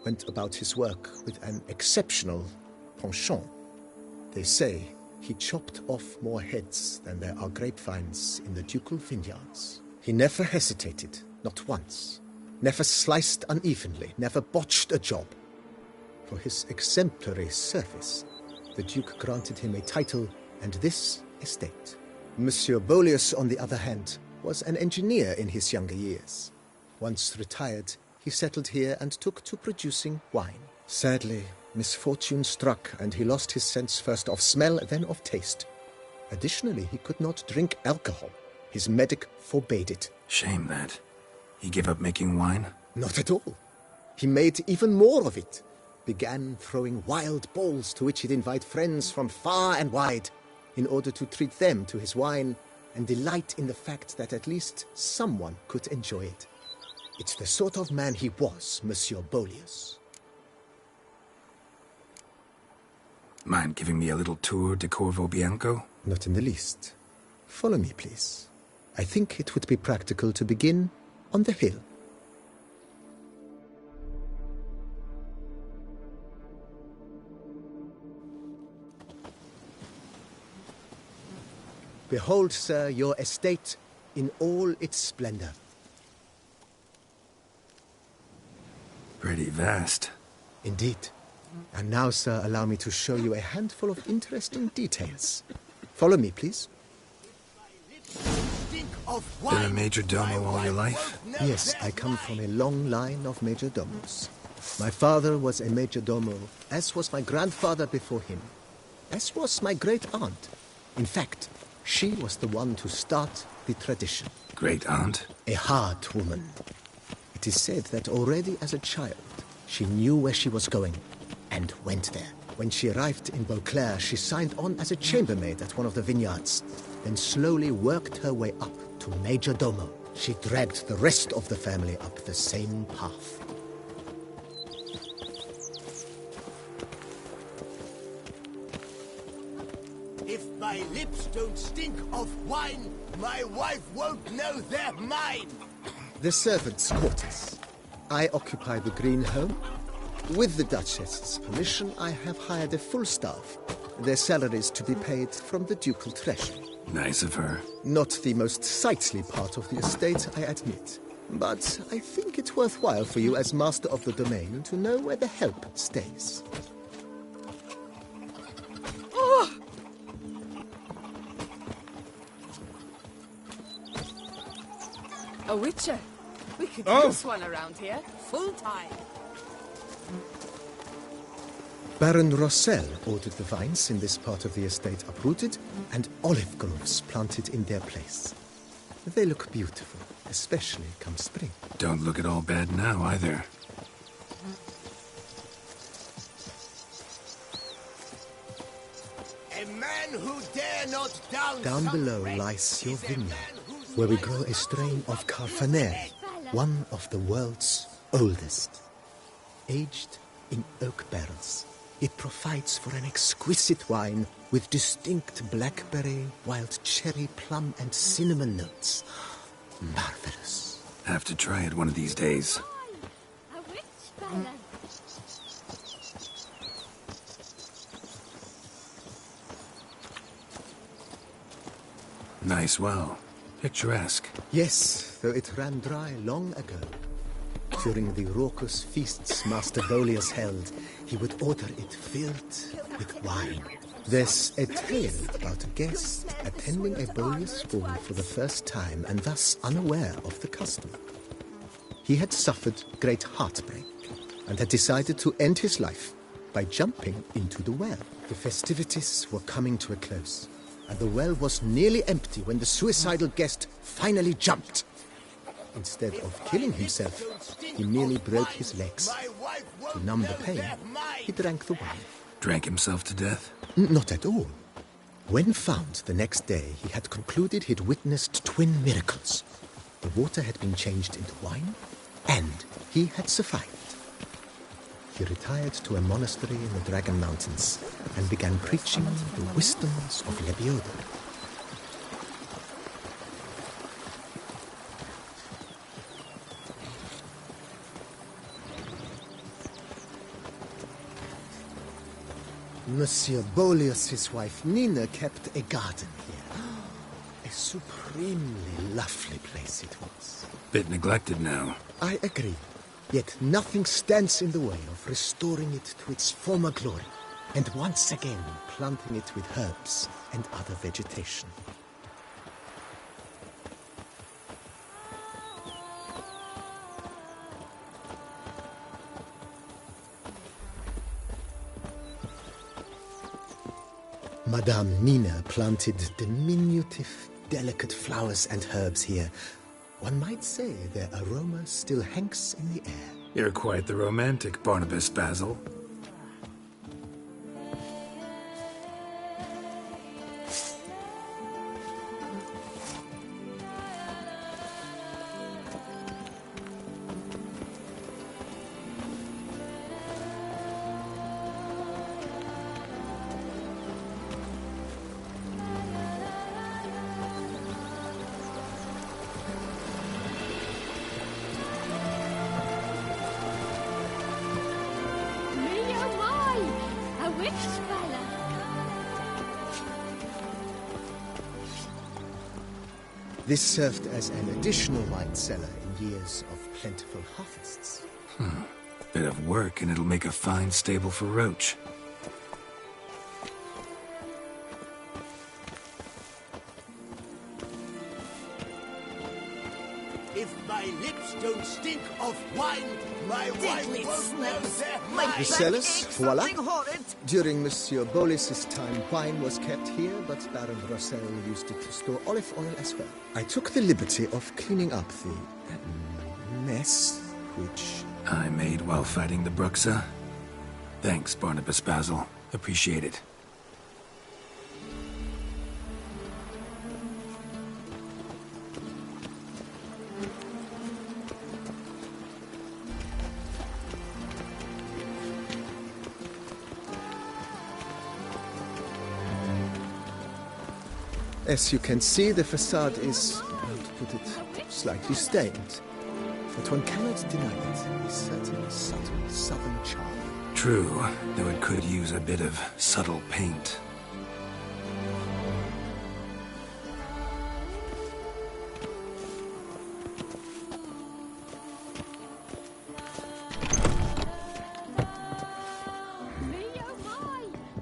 Went about his work with an exceptional penchant. They say he chopped off more heads than there are grapevines in the ducal vineyards. He never hesitated not once. Never sliced unevenly, never botched a job. For his exemplary service, the Duke granted him a title and this estate. Monsieur Bolius, on the other hand, was an engineer in his younger years. Once retired, he settled here and took to producing wine. Sadly, misfortune struck and he lost his sense first of smell, then of taste. Additionally, he could not drink alcohol. His medic forbade it. Shame that. He gave up making wine? Not at all. He made even more of it. Began throwing wild balls to which he'd invite friends from far and wide in order to treat them to his wine and delight in the fact that at least someone could enjoy it. It's the sort of man he was, Monsieur Bolius. Mind giving me a little tour de Corvo Bianco? Not in the least. Follow me, please. I think it would be practical to begin on the hill. Behold, sir, your estate in all its splendor. Pretty vast. Indeed. And now, sir, allow me to show you a handful of interesting details. Follow me, please. Been a major domo all your life? Yes, I come from a long line of major domos. My father was a major domo, as was my grandfather before him, as was my great-aunt. In fact, she was the one to start the tradition. Great-aunt? A hard woman. It is said that already as a child, she knew where she was going and went there. When she arrived in Beauclair, she signed on as a chambermaid at one of the vineyards, then slowly worked her way up to major domo. She dragged the rest of the family up the same path. If my lips don't stink of wine, my wife won't know they're mine. The servants' quarters. I occupy the green home. With the Duchess's permission, I have hired a full staff. Their salaries to be paid from the ducal treasury. Nice of her. Not the most sightly part of the estate, I admit. But I think it's worthwhile for you as master of the domain to know where the help stays. Oh! A witcher. We could use one around here. Full time. Baron Rossel ordered the vines in this part of the estate uprooted and olive groves planted in their place. They look beautiful, especially come spring. Don't look at all bad now, either. A man who dare not Down below lies your vineyard, where we grow a strain of Carfanere, one of the world's oldest. Aged in oak barrels, it provides for an exquisite wine with distinct blackberry, wild cherry, plum, and cinnamon notes. Marvelous. Have to try it one of these days. A witch fella. Nice well. Picturesque. Yes, though it ran dry long ago. During the raucous feasts Master Bolius held, he would order it filled with wine. There's a tale about a guest attending a Bolius ball for the first time and thus unaware of the custom. He had suffered great heartbreak and had decided to end his life by jumping into the well. The festivities were coming to a close, and the well was nearly empty when the suicidal guest finally jumped. Instead of killing himself, he merely broke his legs. To numb the pain, he drank the wine. Drank himself to death? Not at all. When found the next day, he had concluded he'd witnessed twin miracles. The water had been changed into wine, and he had survived. He retired to a monastery in the Dragon Mountains and began preaching the wisdoms of Lebioda. Monsieur Bolius' wife Nina kept a garden here. A supremely lovely place it was. Bit neglected now. I agree. Yet nothing stands in the way of restoring it to its former glory, and once again planting it with herbs and other vegetation. Madame Nina planted diminutive, delicate flowers and herbs here. One might say their aroma still hangs in the air. You're quite the romantic, Barnabas Basil. This served as an additional wine cellar in years of plentiful harvests. Bit of work and it'll make a fine stable for Roach. If my lips don't stink of wine, my wife won't know they're mine. The cellars, voila. During Monsieur Bolis's time, wine was kept here, but Baron Rossel used it to store olive oil as well. I took the liberty of cleaning up the mess, which I made while fighting the Bruxa. Thanks, Barnabas Basil. Appreciate it. As you can see, the facade is, how to put it, slightly stained. But one cannot deny it. A certain subtle southern charm. True, though it could use a bit of subtle paint.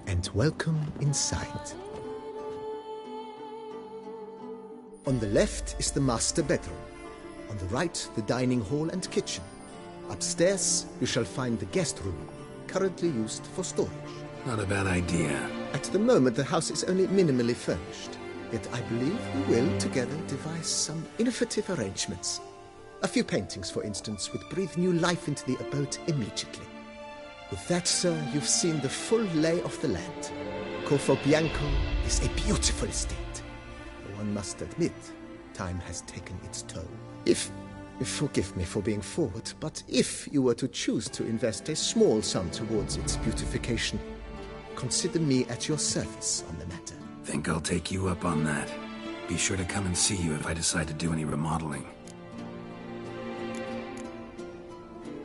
And welcome inside. On the left is the master bedroom. On the right, the dining hall and kitchen. Upstairs, you shall find the guest room, currently used for storage. Not a bad idea. At the moment, the house is only minimally furnished. Yet I believe we will, together, devise some innovative arrangements. A few paintings, for instance, would breathe new life into the abode immediately. With that, sir, you've seen the full lay of the land. Corvo Bianco is a beautiful estate. One must admit, time has taken its toll. If forgive me for being forward, but if you were to choose to invest a small sum towards its beautification, consider me at your service on the matter. Think I'll take you up on that. Be sure to come and see you if I decide to do any remodeling.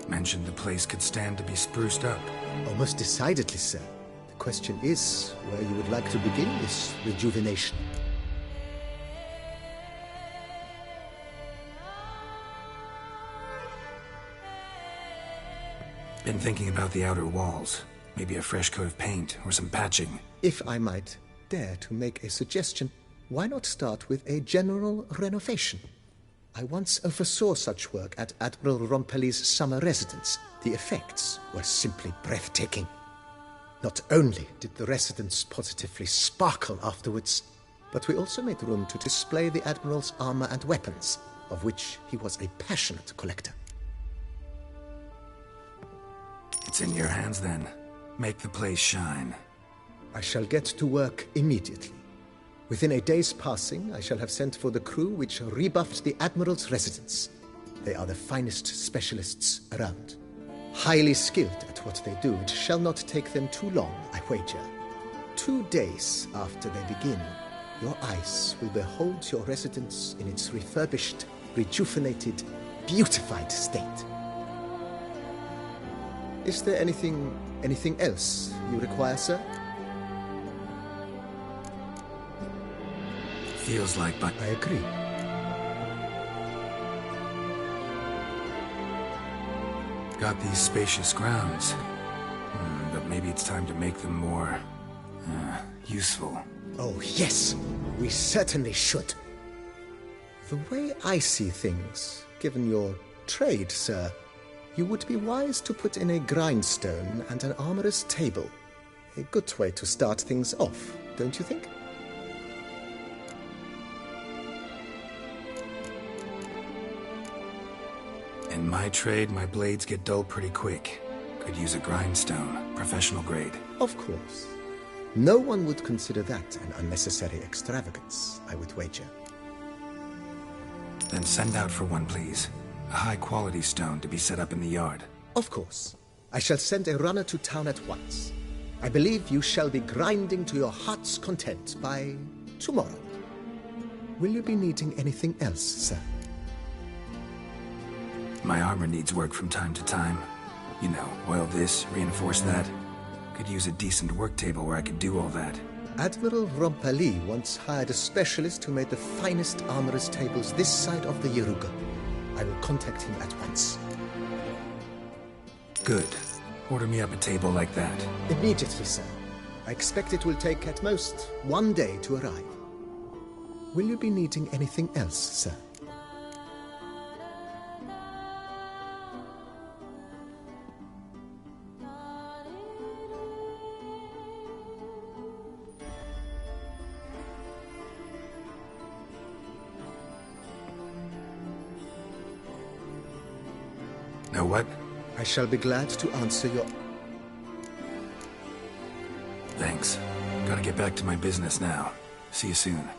Mentioned the place could stand to be spruced up. Oh, most decidedly, sir. The question is where you would like to begin this rejuvenation. Been thinking about the outer walls. Maybe a fresh coat of paint or some patching. If I might dare to make a suggestion, why not start with a general renovation? I once oversaw such work at Admiral Rompelli's summer residence. The effects were simply breathtaking. Not only did the residence positively sparkle afterwards, but we also made room to display the Admiral's armor and weapons, of which he was a passionate collector. It's in your hands, then. Make the place shine. I shall get to work immediately. Within a day's passing, I shall have sent for the crew which rebuffed the Admiral's residence. They are the finest specialists around. Highly skilled at what they do, it shall not take them too long, I wager. 2 days after they begin, your eyes will behold your residence in its refurbished, rejuvenated, beautified state. Is there anything else you require, sir? Feels like, but I agree. Got these spacious grounds. But maybe it's time to make them more... useful. Oh, yes. We certainly should. The way I see things, given your trade, sir, you would be wise to put in a grindstone and an armorer's table. A good way to start things off, don't you think? In my trade, my blades get dull pretty quick. Could use a grindstone, professional grade. Of course. No one would consider that an unnecessary extravagance, I would wager. Then send out for one, please. A high-quality stone to be set up in the yard. Of course. I shall send a runner to town at once. I believe you shall be grinding to your heart's content by tomorrow. Will you be needing anything else, sir? My armor needs work from time to time. You know, oil this, reinforce that. Could use a decent work table where I could do all that. Admiral Rompali once hired a specialist who made the finest armorer's tables this side of the Yaruga. I will contact him at once. Good. Order me up a table like that. Immediately, sir. I expect it will take at most 1 day to arrive. Will you be needing anything else, sir? Know what? I shall be glad to answer your... Thanks. Gotta get back to my business now. See you soon.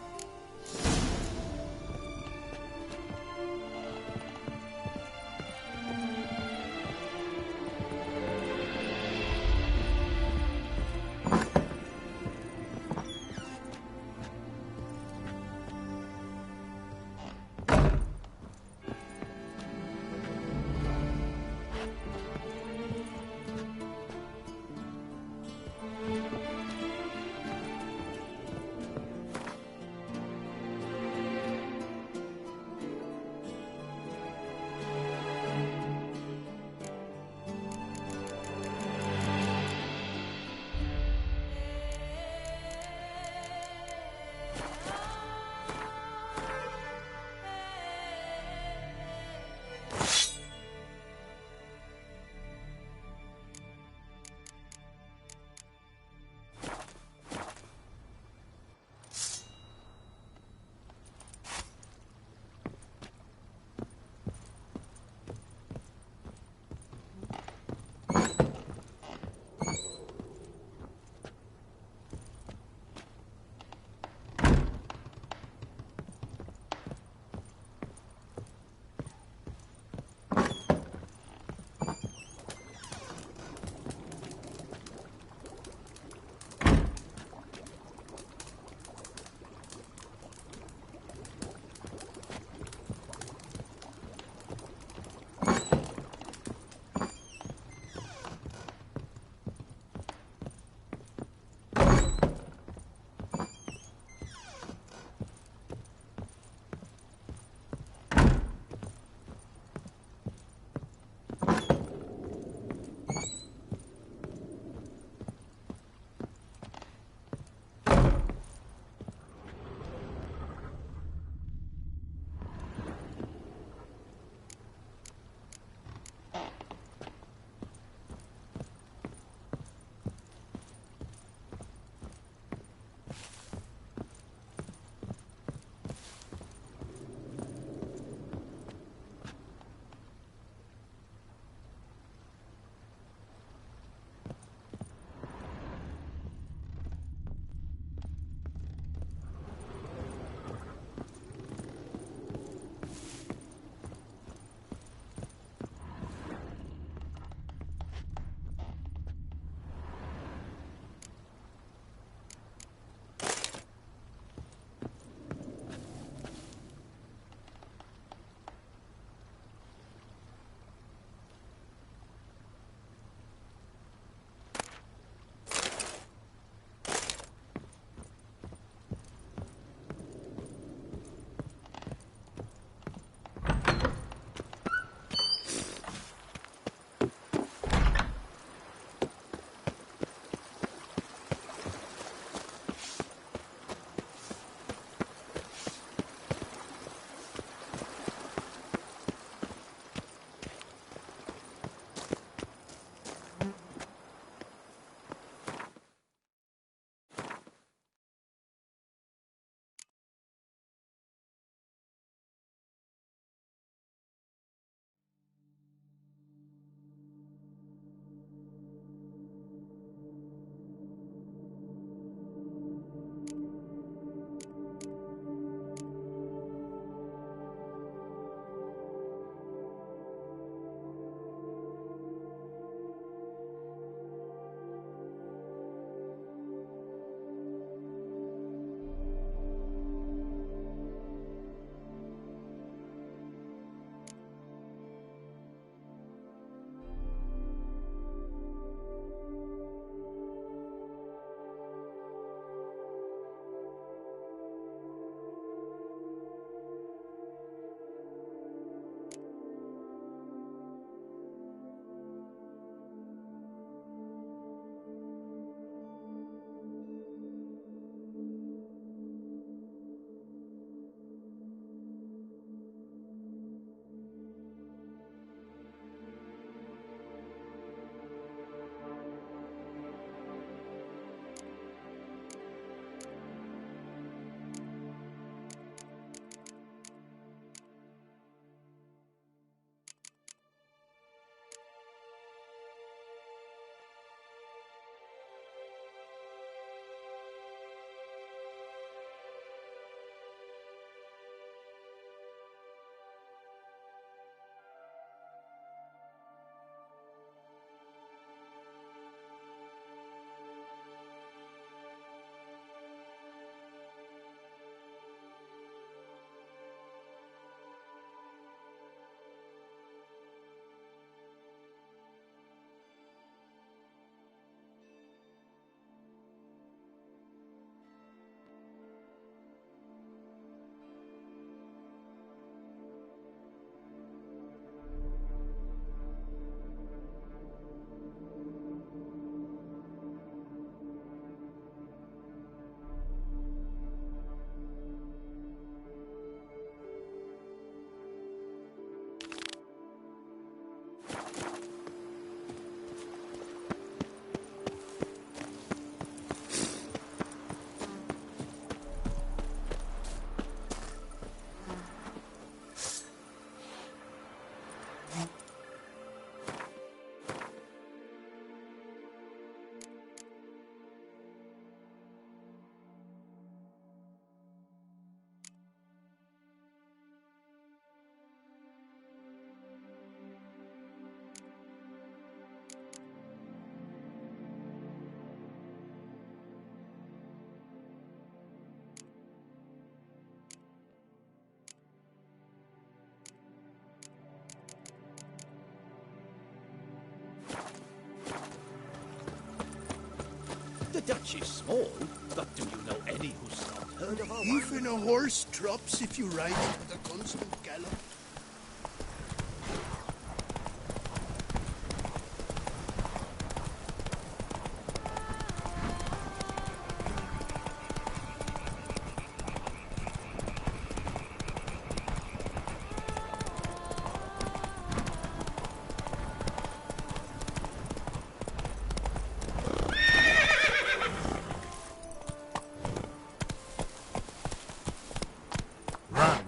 The Dutch is small, but do you know any who's not heard of our Even a horse drops if you ride it at a constant gallop.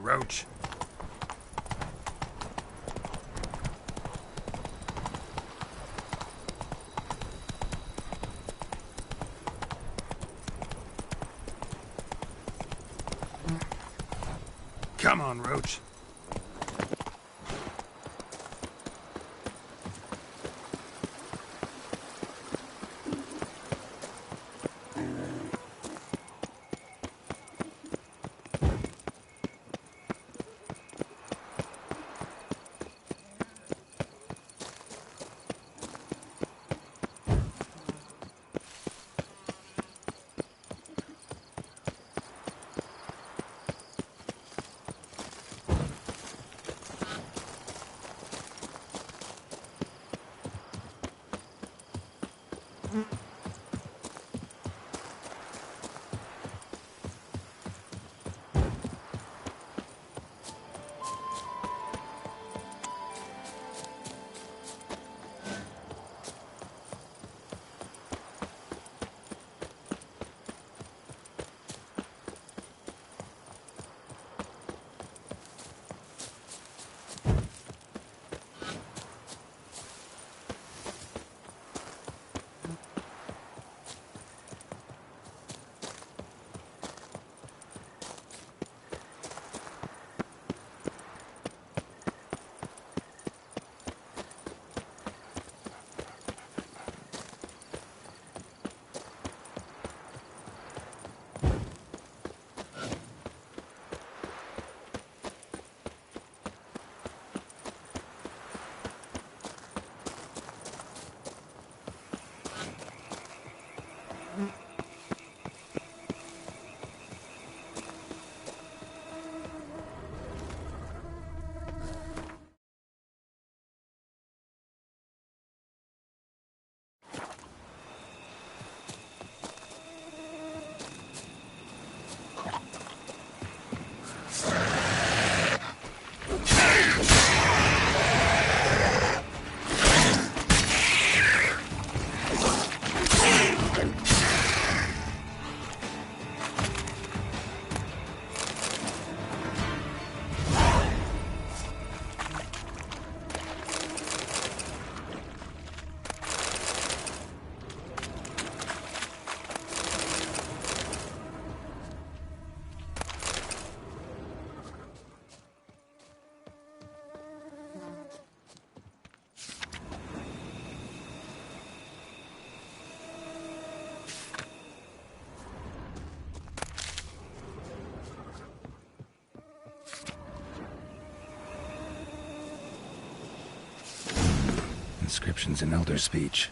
Roach. Come on, Roach. Inscriptions in Elder speech.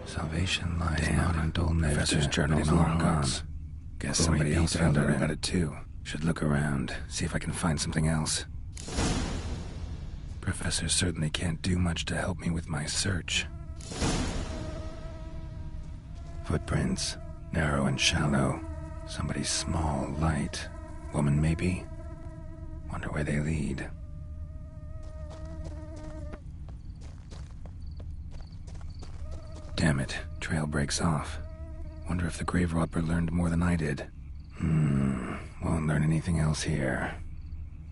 Salvation lies not in dullness. Professor's journal's long gone. Guess somebody else found out about it too. Should look around, see if I can find something else. Professor certainly can't do much to help me with my search. Footprints, narrow and shallow. Somebody small, light. Woman maybe? Wonder where they lead. Damn it, trail breaks off. Wonder if the grave robber learned more than I did. Won't learn anything else here.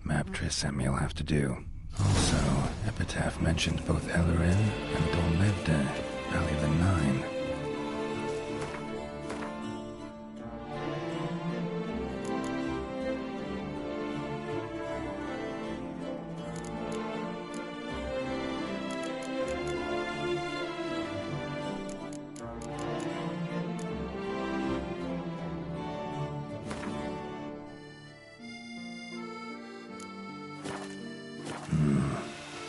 Map Triss sent me will have to do. Also, Epitaph mentioned both Ellerin and Dolmevde, Valley of the Nine.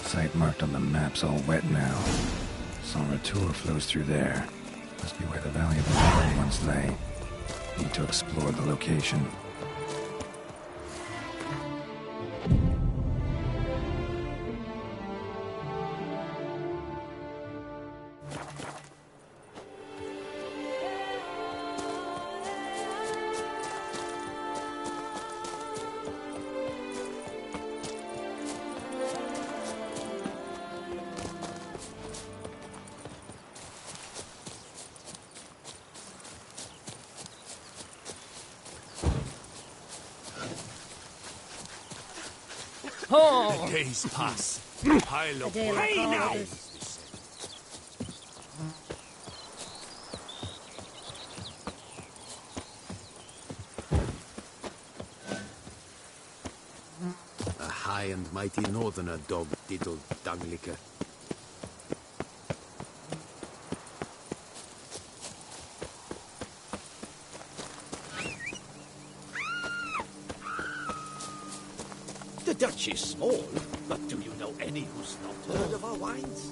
Site marked on the map's all wet now. San Retour flows through there. Must be where the Valley of the Nine once lay. Need to explore the location. The days pass. Pile of Hey now! A high and mighty northerner dog diddled Dunglicker. The Dutch is small, but do you know any who's not heard of our wines?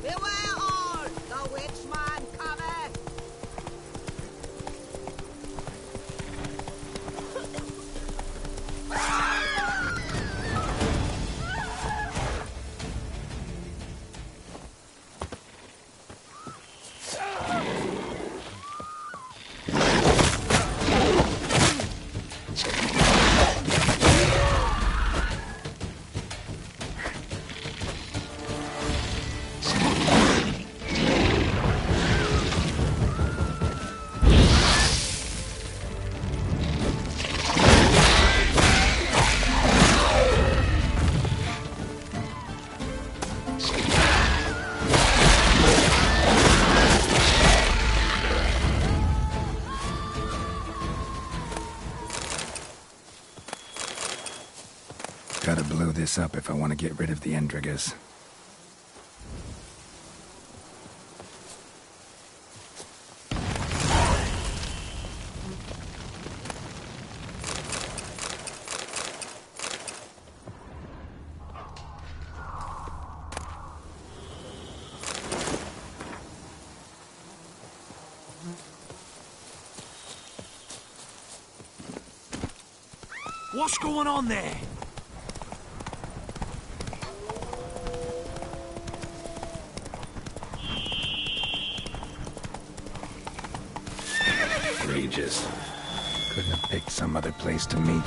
Beware all! The witchman cometh! Gotta blow this up if I want to get rid of the Endrigas. What's going on there? Outrageous. Couldn't have picked some other place to meet.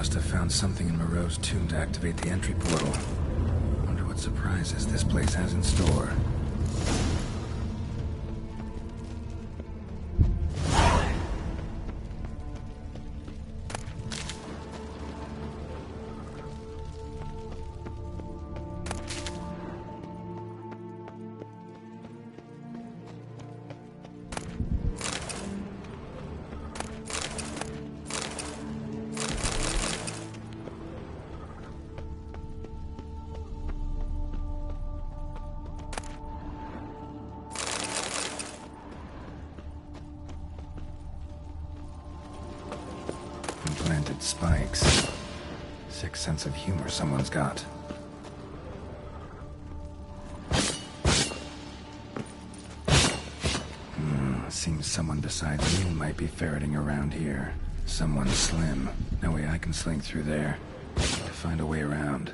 must have found something in Moreau's tomb to activate the entry portal. Wonder what surprises this place has in store. Implanted spikes. Sick sense of humor someone's got. Seems someone besides me might be ferreting around here. Someone slim. No way I can slink through there. To find a way around.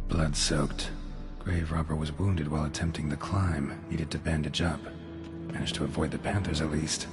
Blood-soaked. Grave robber was wounded while attempting the climb. Needed to bandage up. Managed to avoid the Panthers at least.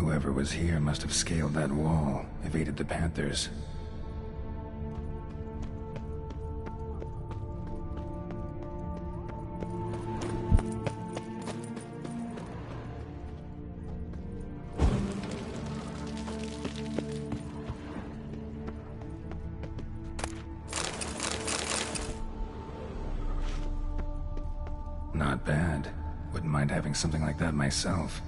Whoever was here must have scaled that wall, evaded the Panthers. Not bad. Wouldn't mind having something like that myself.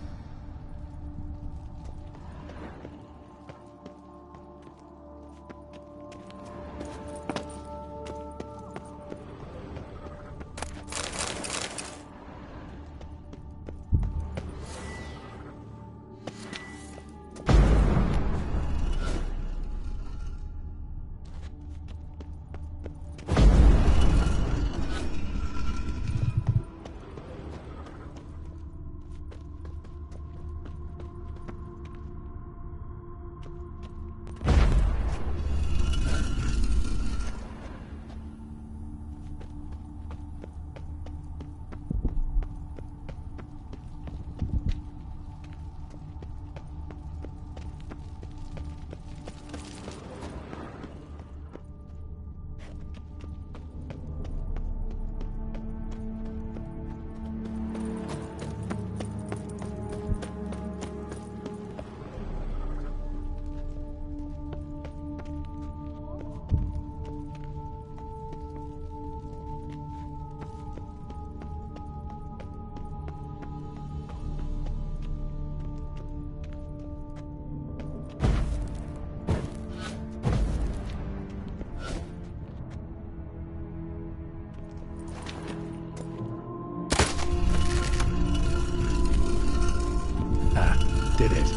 Did it.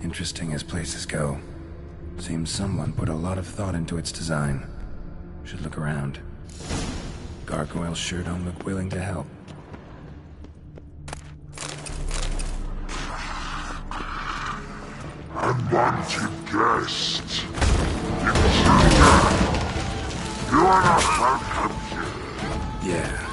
Interesting as places go. Seems someone put a lot of thought into its design. Should look around. Gargoyles sure don't look willing to help. Unwanted guest. You are not welcome here. Yeah,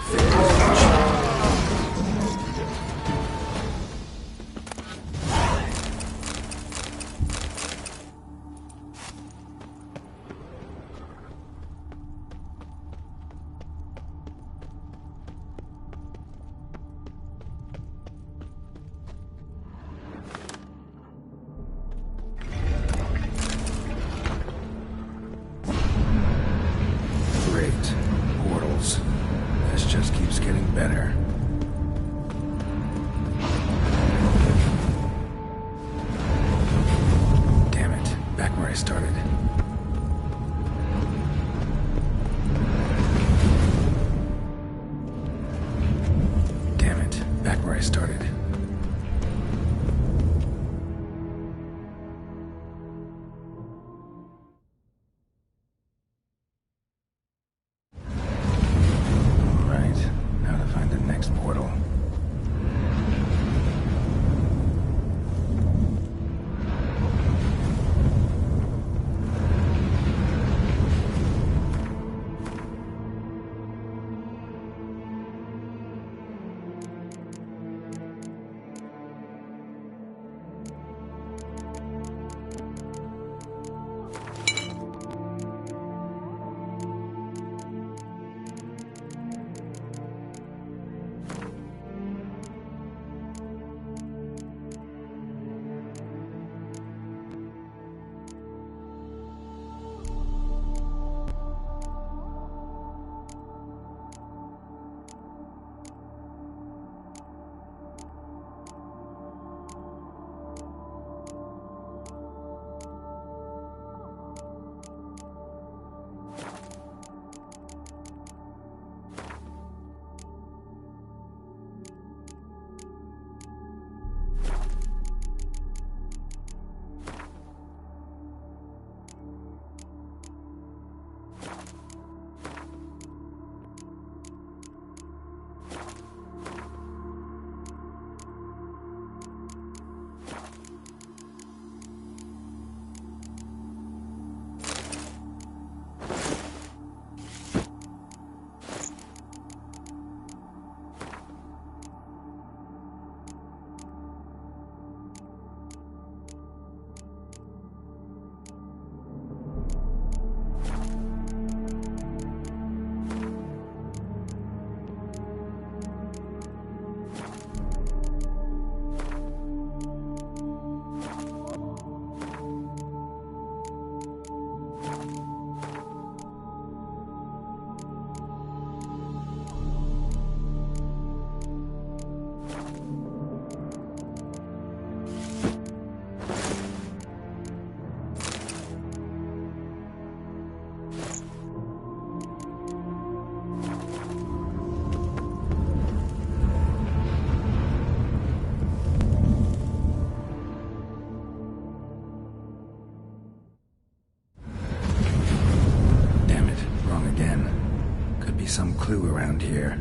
be some clue around here.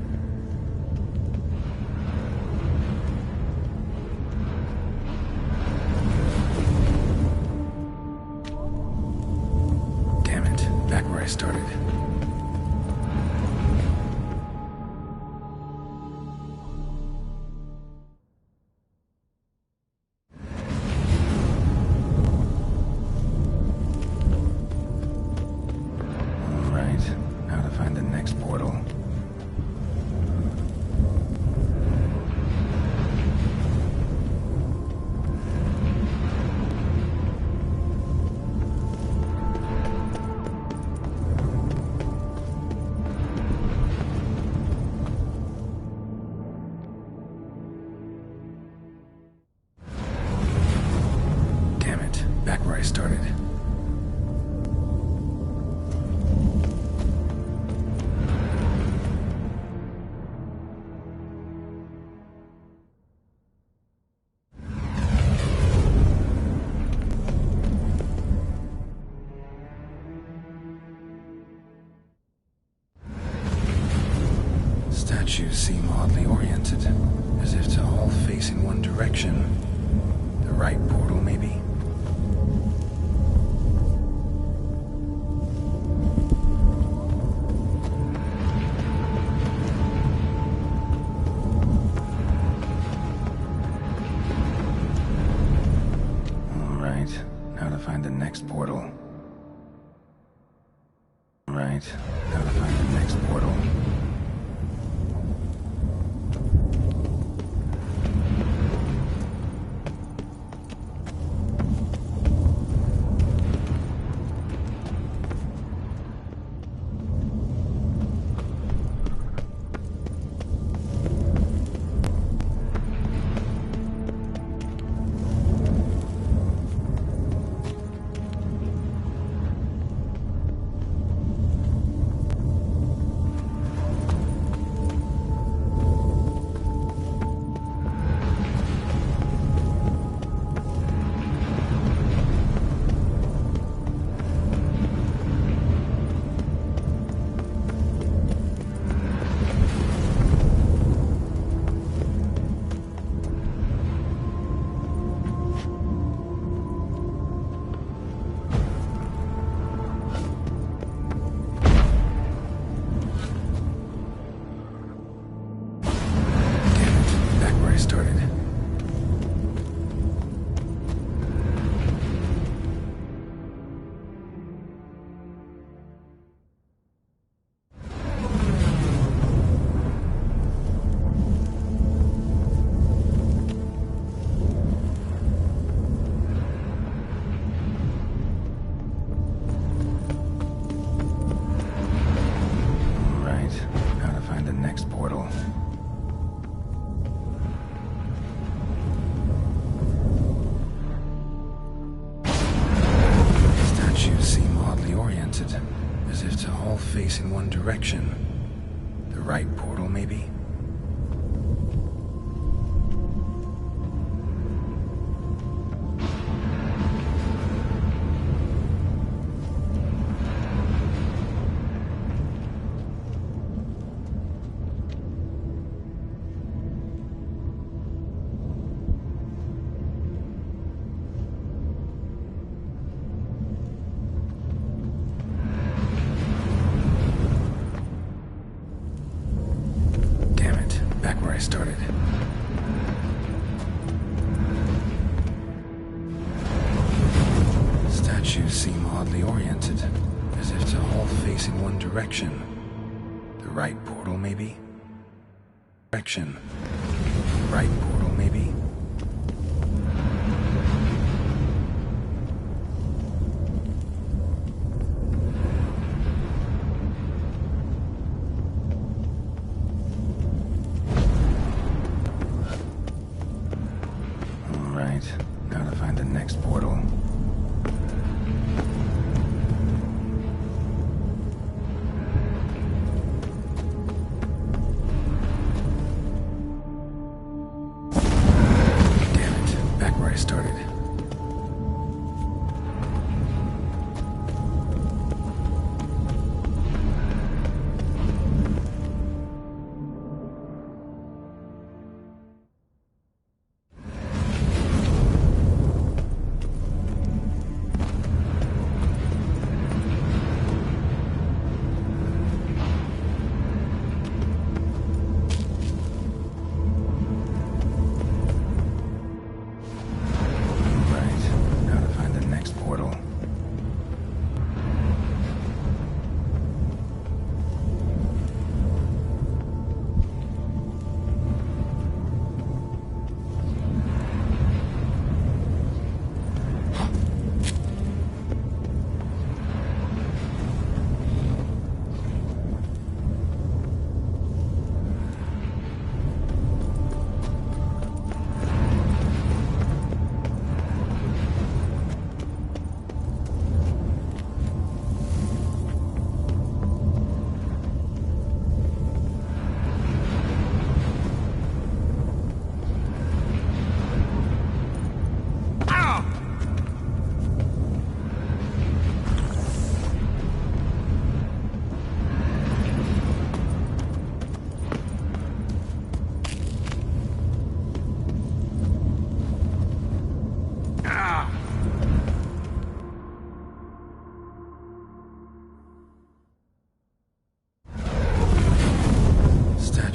Damn it, back where I started. Back where I started. Statues seem oddly oriented, as if to all face in one direction. The right portal, maybe? Now to find the next portal. Right, now to find the next portal. As if to all face in one direction. The right portal, maybe? I started. Statues seem oddly oriented, as if to all face in one direction. The right portal, maybe? Direction. Right portal, maybe? Now to find the next portal.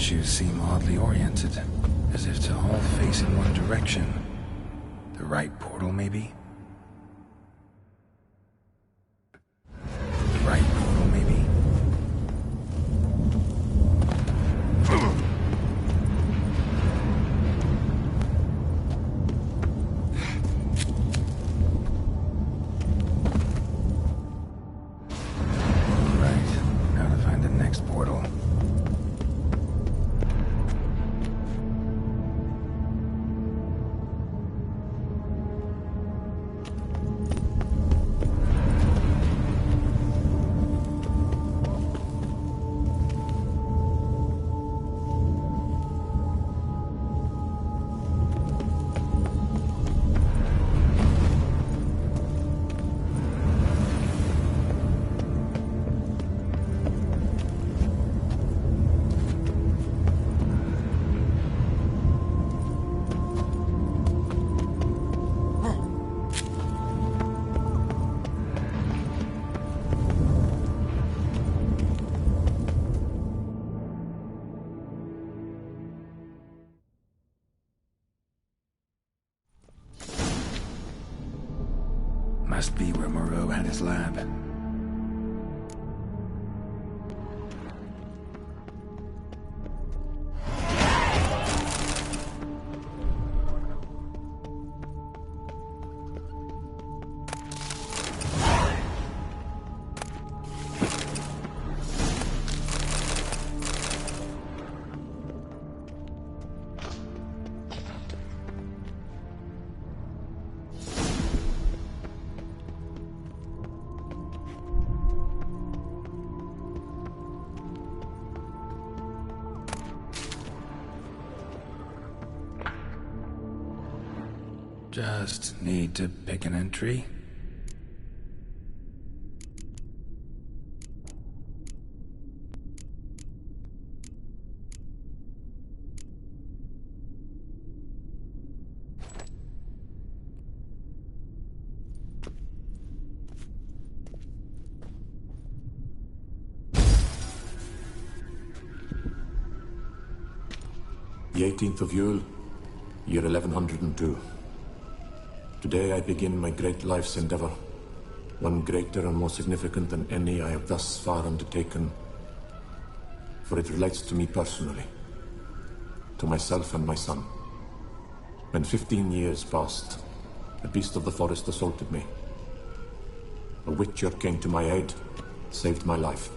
statues seem oddly oriented, as if to all face in one direction. The right portal, maybe? The right portal, maybe? Must be where Moreau had his lab. Just need to pick an entry. The 18th of Yule, year 1102. Today I begin my great life's endeavor, one greater and more significant than any I have thus far undertaken, for it relates to me personally, to myself and my son. When 15 years passed, a beast of the forest assaulted me. A witcher came to my aid, saved my life.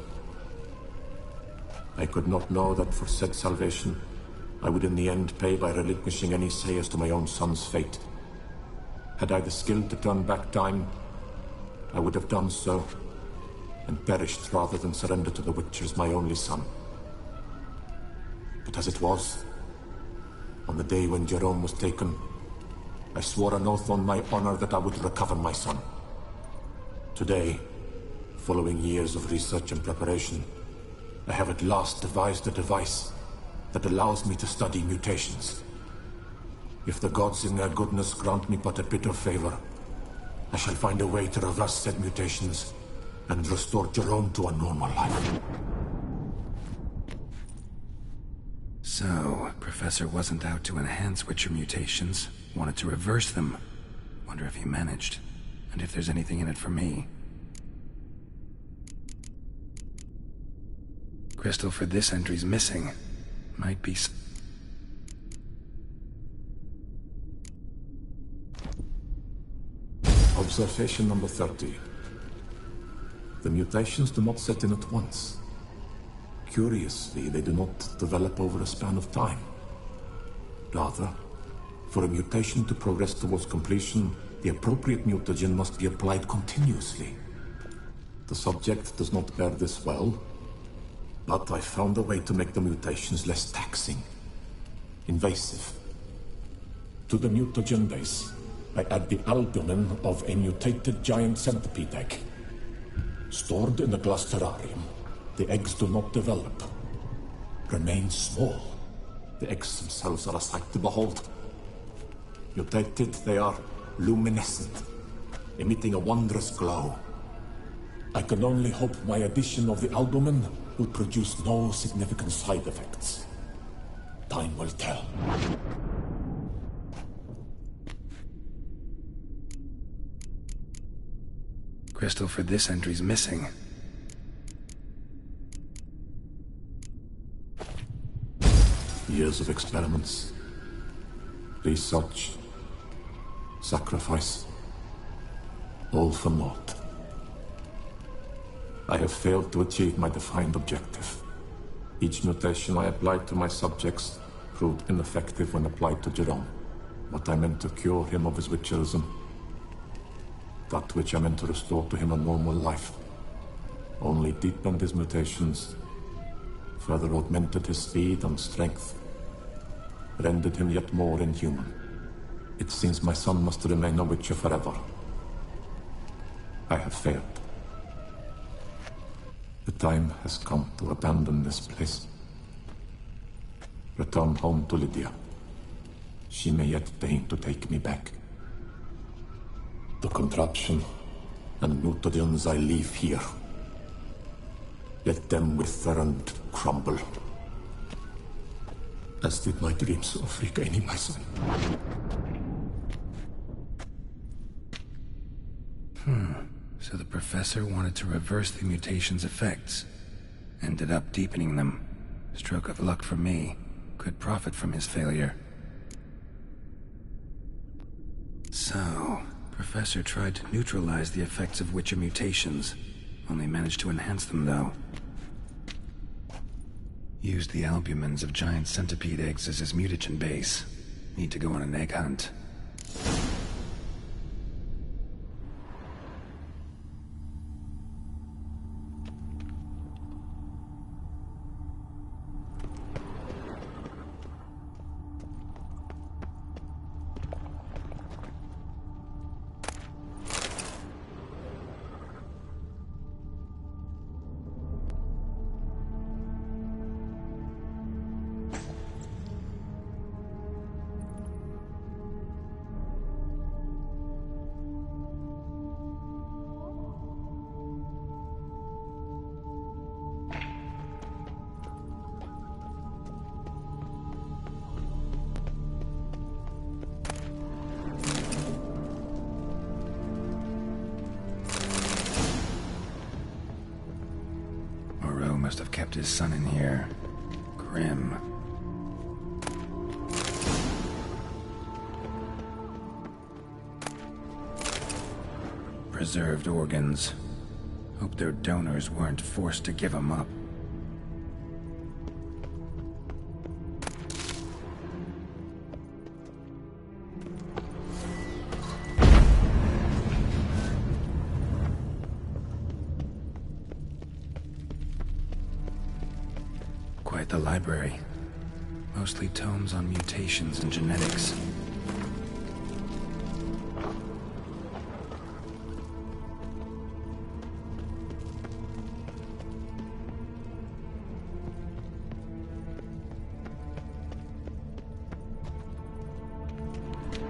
I could not know that for said salvation, I would in the end pay by relinquishing any say as to my own son's fate. Had I the skill to turn back time, I would have done so, and perished rather than surrender to the Witchers my only son. But as it was, on the day when Jerome was taken, I swore an oath on my honor that I would recover my son. Today, following years of research and preparation, I have at last devised a device that allows me to study mutations. If the gods in their goodness grant me but a bit of favor, I shall find a way to reverse said mutations and restore Jerome to a normal life. So, Professor wasn't out to enhance Witcher mutations, wanted to reverse them. Wonder if he managed, and if there's anything in it for me. Crystal for this entry's missing. Might be... Observation number 30. The mutations do not set in at once. Curiously, they do not develop over a span of time. Rather, for a mutation to progress towards completion, the appropriate mutagen must be applied continuously. The subject does not bear this well, but I found a way to make the mutations less taxing, invasive. To the mutagen base, I add the albumin of a mutated giant centipede egg. Stored in a glass terrarium, the eggs do not develop, remain small. The eggs themselves are a sight to behold. Mutated, they are luminescent, emitting a wondrous glow. I can only hope my addition of the albumin will produce no significant side effects. Time will tell. Crystal for this entry's missing. Years of experiments, research, sacrifice, all for naught. I have failed to achieve my defined objective. Each mutation I applied to my subjects proved ineffective when applied to Jerome. What I meant to cure him of his witcherism, that which I meant to restore to him a normal life, only deepened his mutations, further augmented his speed and strength, rendered him yet more inhuman. It seems my son must remain a witcher forever. I have failed. The time has come to abandon this place. Return home to Lydia. She may yet deign to take me back. The contraption and mutagens I leave here. Let them wither and crumble. As did my dreams of regaining my son. So the professor wanted to reverse the mutation's effects. Ended up deepening them. Stroke of luck for me. Could profit from his failure. So, Professor tried to neutralize the effects of Witcher mutations. Only managed to enhance them, though. Used the albumins of giant centipede eggs as his mutagen base. Need to go on an egg hunt. Must have kept his son in here. Grim. Preserved organs. Hope their donors weren't forced to give them up. The library. Mostly tomes on mutations and genetics.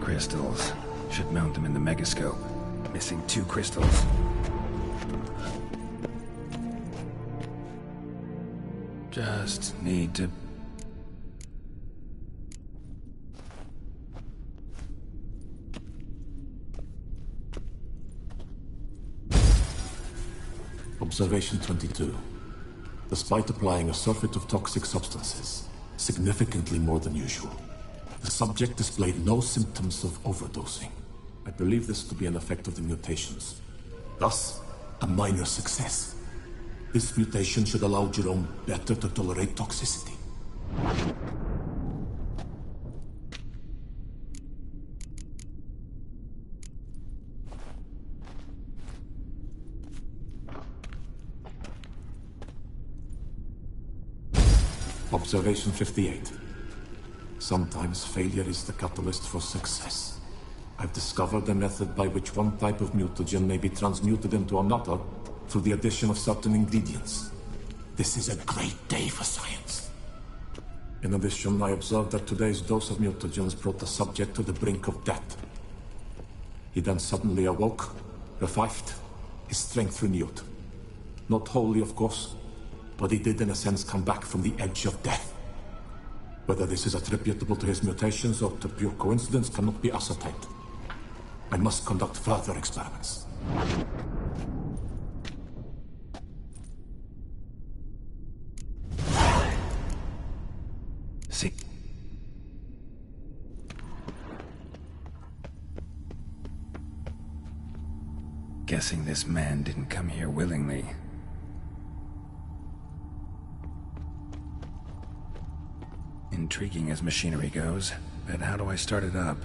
Crystals. Should mount them in the megascope. Missing 2 crystals. Just need to... Observation 22. Despite applying a surfeit of toxic substances, significantly more than usual, the subject displayed no symptoms of overdosing. I believe this to be an effect of the mutations. Thus, a minor success. This mutation should allow Jerome better to tolerate toxicity. Observation 58. Sometimes failure is the catalyst for success. I've discovered a method by which one type of mutagen may be transmuted into another through the addition of certain ingredients. This is a great day for science. In addition, I observed that today's dose of mutagens brought the subject to the brink of death. He then suddenly awoke, revived, his strength renewed. Not wholly, of course, but he did in a sense come back from the edge of death. Whether this is attributable to his mutations or to pure coincidence cannot be ascertained. I must conduct further experiments. See. Guessing this man didn't come here willingly. Intriguing as machinery goes, but how do I start it up?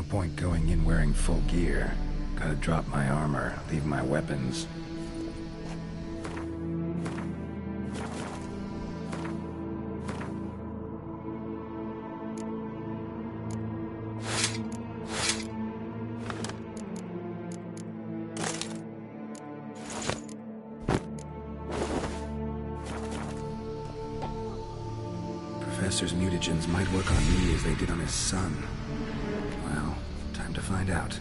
Point going in wearing full gear. Gotta drop my armor, leave my weapons. professor's mutagens might work on me as they did on his son. Well, time to find out.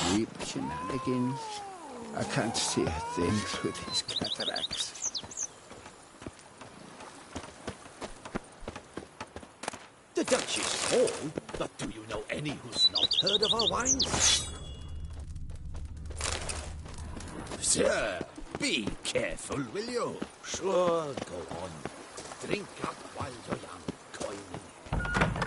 Cheap shenanigans. I can't see a thing through these cataracts. The Duchess Hall? But do you know any who's not heard of our wines? Sir, be careful, will you? Sure, go on. Drink up while you're young, coin in hand.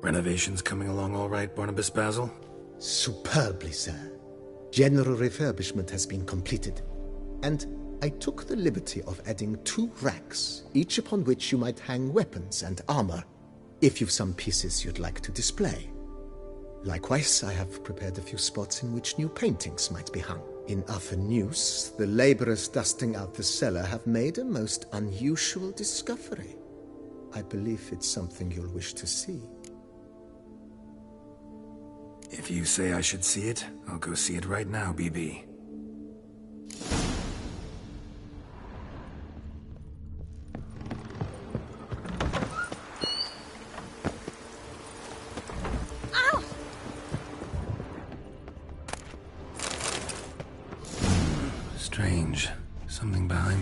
Renovations coming along all right, Barnabas Basil? Superbly, sir. General refurbishment has been completed. And I took the liberty of adding 2 racks, each upon which you might hang weapons and armor, if you've some pieces you'd like to display. Likewise, I have prepared a few spots in which new paintings might be hung. In Athenus, the laborers dusting out the cellar have made a most unusual discovery. I believe it's something you'll wish to see. If you say I should see it, I'll go see it right now, BB.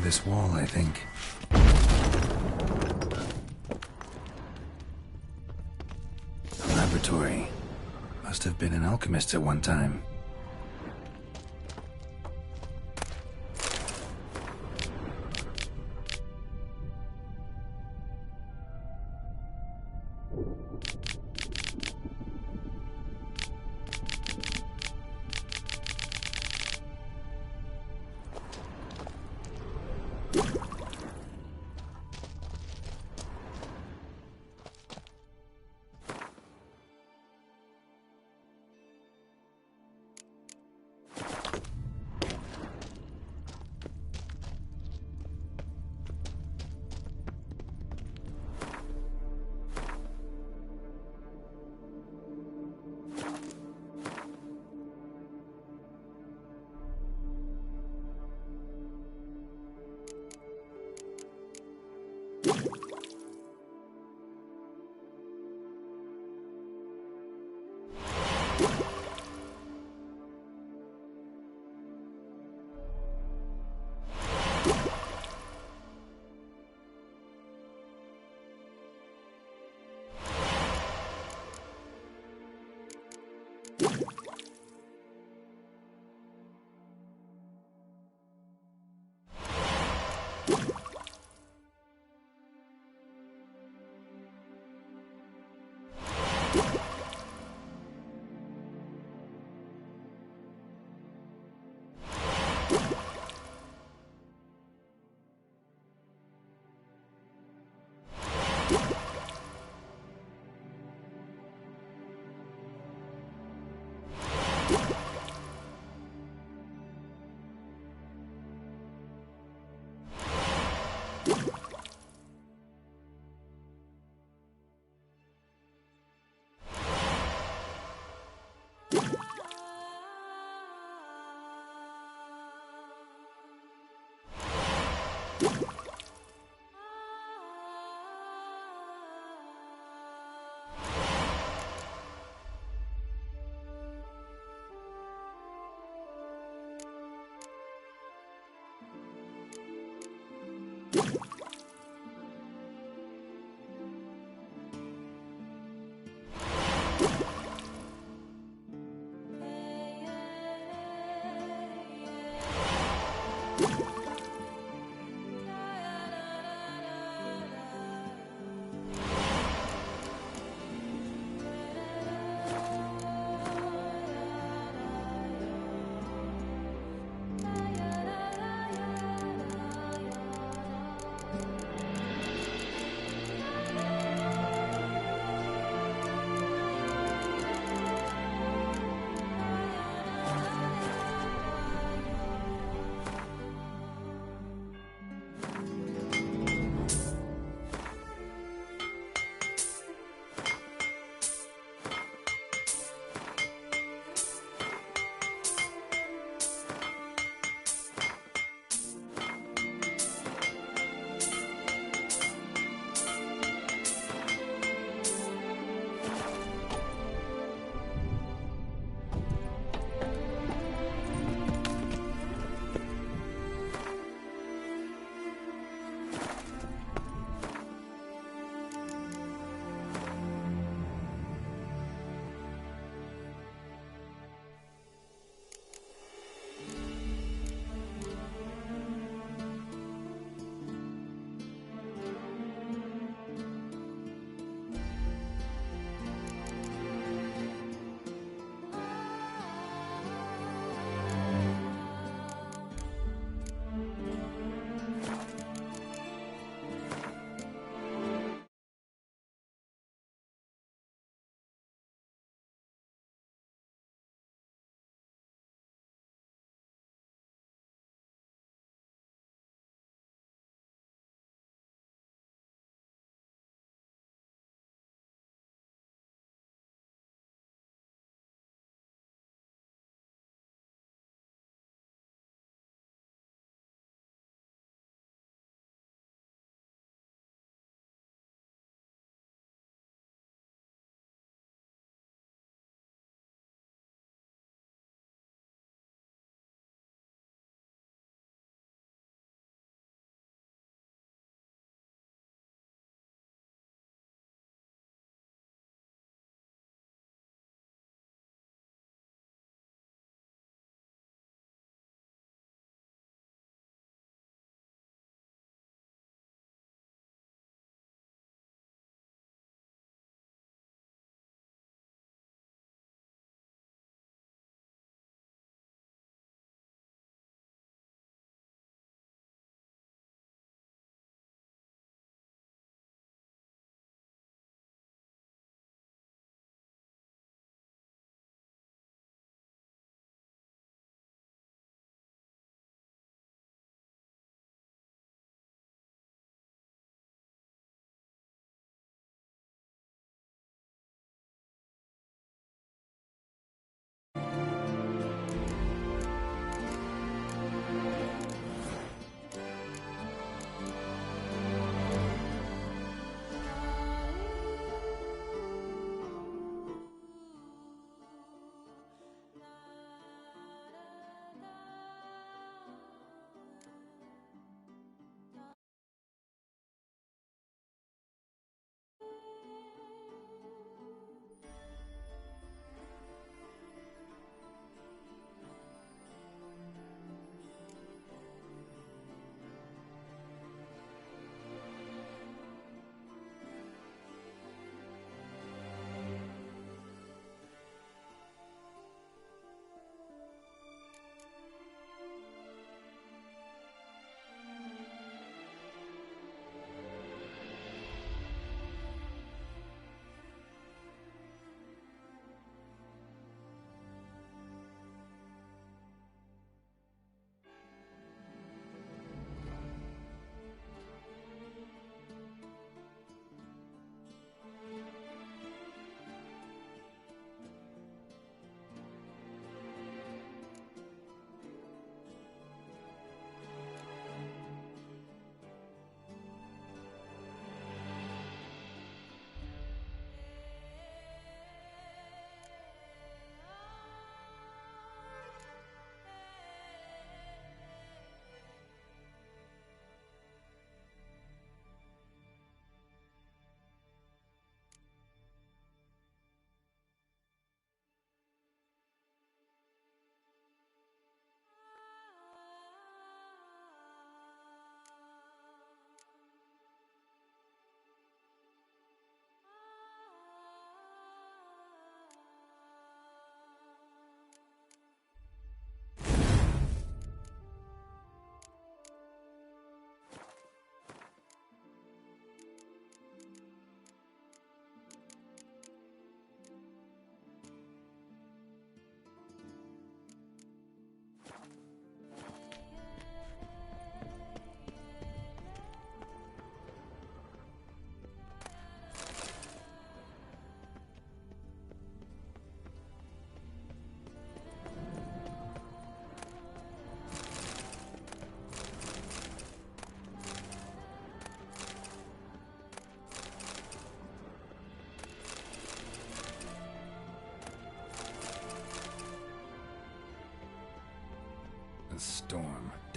this wall, I think. The laboratory. Must have been an alchemist at one time.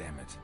damn it.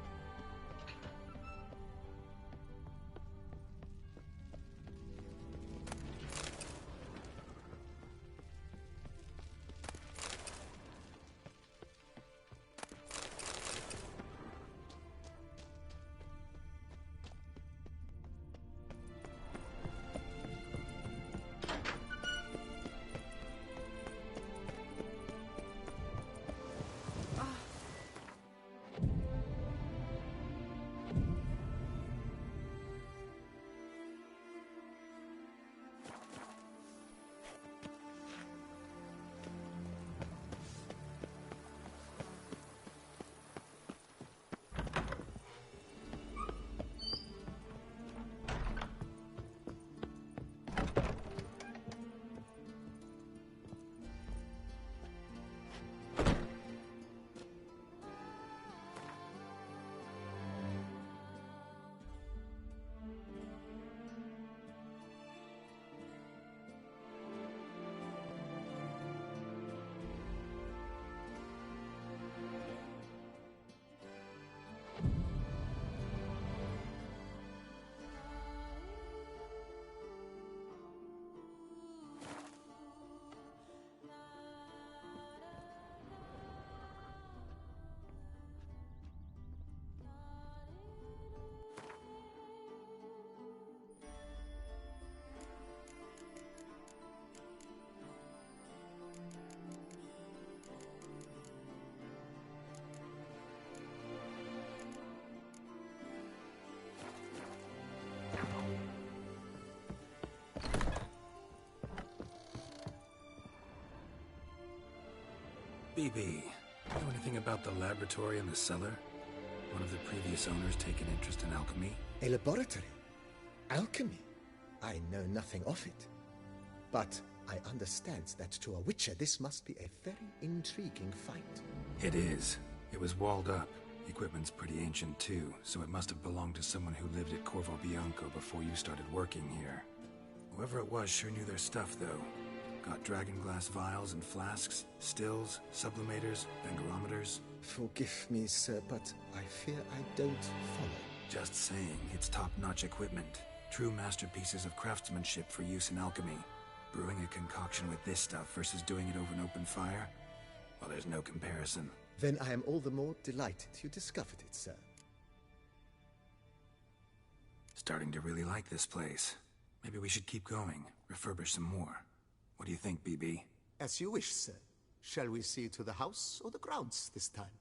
BB, know anything about the laboratory in the cellar? One of the previous owners take an interest in alchemy? A laboratory? Alchemy? I know nothing of it. But I understand that to a witcher this must be a very intriguing find. It is. It was walled up. Equipment's pretty ancient too, so it must have belonged to someone who lived at Corvo Bianco before you started working here. Whoever it was sure knew their stuff, though. Got dragonglass vials and flasks, stills, sublimators, vangerometers. Forgive me, sir, but I fear I don't follow. Just saying, it's top-notch equipment. True masterpieces of craftsmanship for use in alchemy. Brewing a concoction with this stuff versus doing it over an open fire? Well, there's no comparison. Then I am all the more delighted you discovered it, sir. Starting to really like this place. Maybe we should keep going, refurbish some more. What do you think, BB? As you wish, sir. Shall we see to the house or the grounds this time?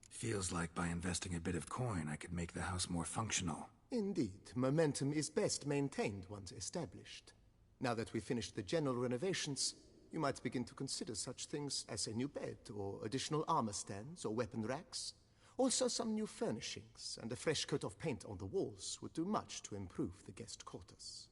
Feels like by investing a bit of coin, I could make the house more functional. Indeed, momentum is best maintained once established. Now that we've finished the general renovations, you might begin to consider such things as a new bed, or additional armor stands, or weapon racks. Also some new furnishings, and a fresh coat of paint on the walls would do much to improve the guest quarters.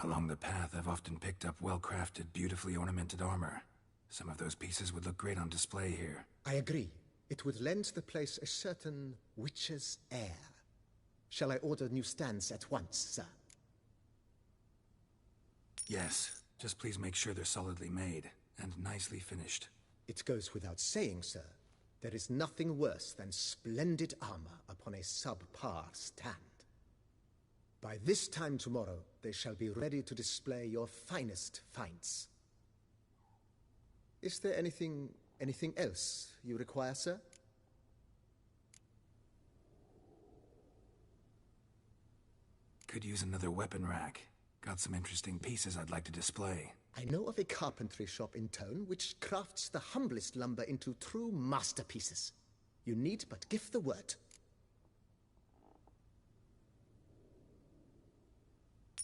Along the path, I've often picked up well-crafted, beautifully ornamented armor. Some of those pieces would look great on display here. I agree. It would lend the place a certain witcher's air. Shall I order new stands at once, sir? Yes. Just please make sure they're solidly made, and nicely finished. It goes without saying, sir. There is nothing worse than splendid armor upon a subpar stand. By this time tomorrow, they shall be ready to display your finest finds. Is there anything else you require, sir? Could use another weapon rack. Got some interesting pieces I'd like to display. I know of a carpentry shop in town which crafts the humblest lumber into true masterpieces. You need but give the word.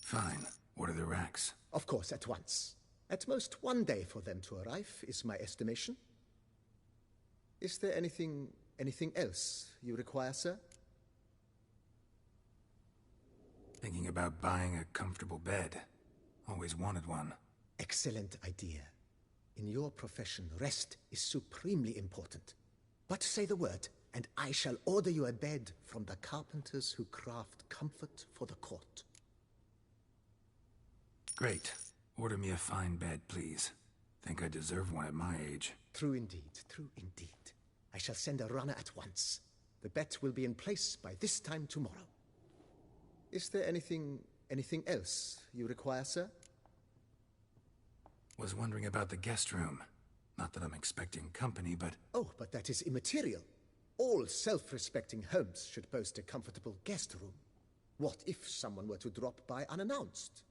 Fine. Order the racks. Of course, at once. At most 1 day for them to arrive, is my estimation. Is there anything else you require, sir? Thinking about buying a comfortable bed. Always wanted one. Excellent idea. In your profession, rest is supremely important. But say the word, and I shall order you a bed from the carpenters who craft comfort for the court. Great. Order me a fine bed, please. Think I deserve one at my age. True indeed, true indeed. I shall send a runner at once. The bet will be in place by this time tomorrow. Is there anything else you require, sir? Was wondering about the guest room. Not that I'm expecting company, but... Oh, but that is immaterial. All self-respecting homes should boast a comfortable guest room. What if someone were to drop by unannounced?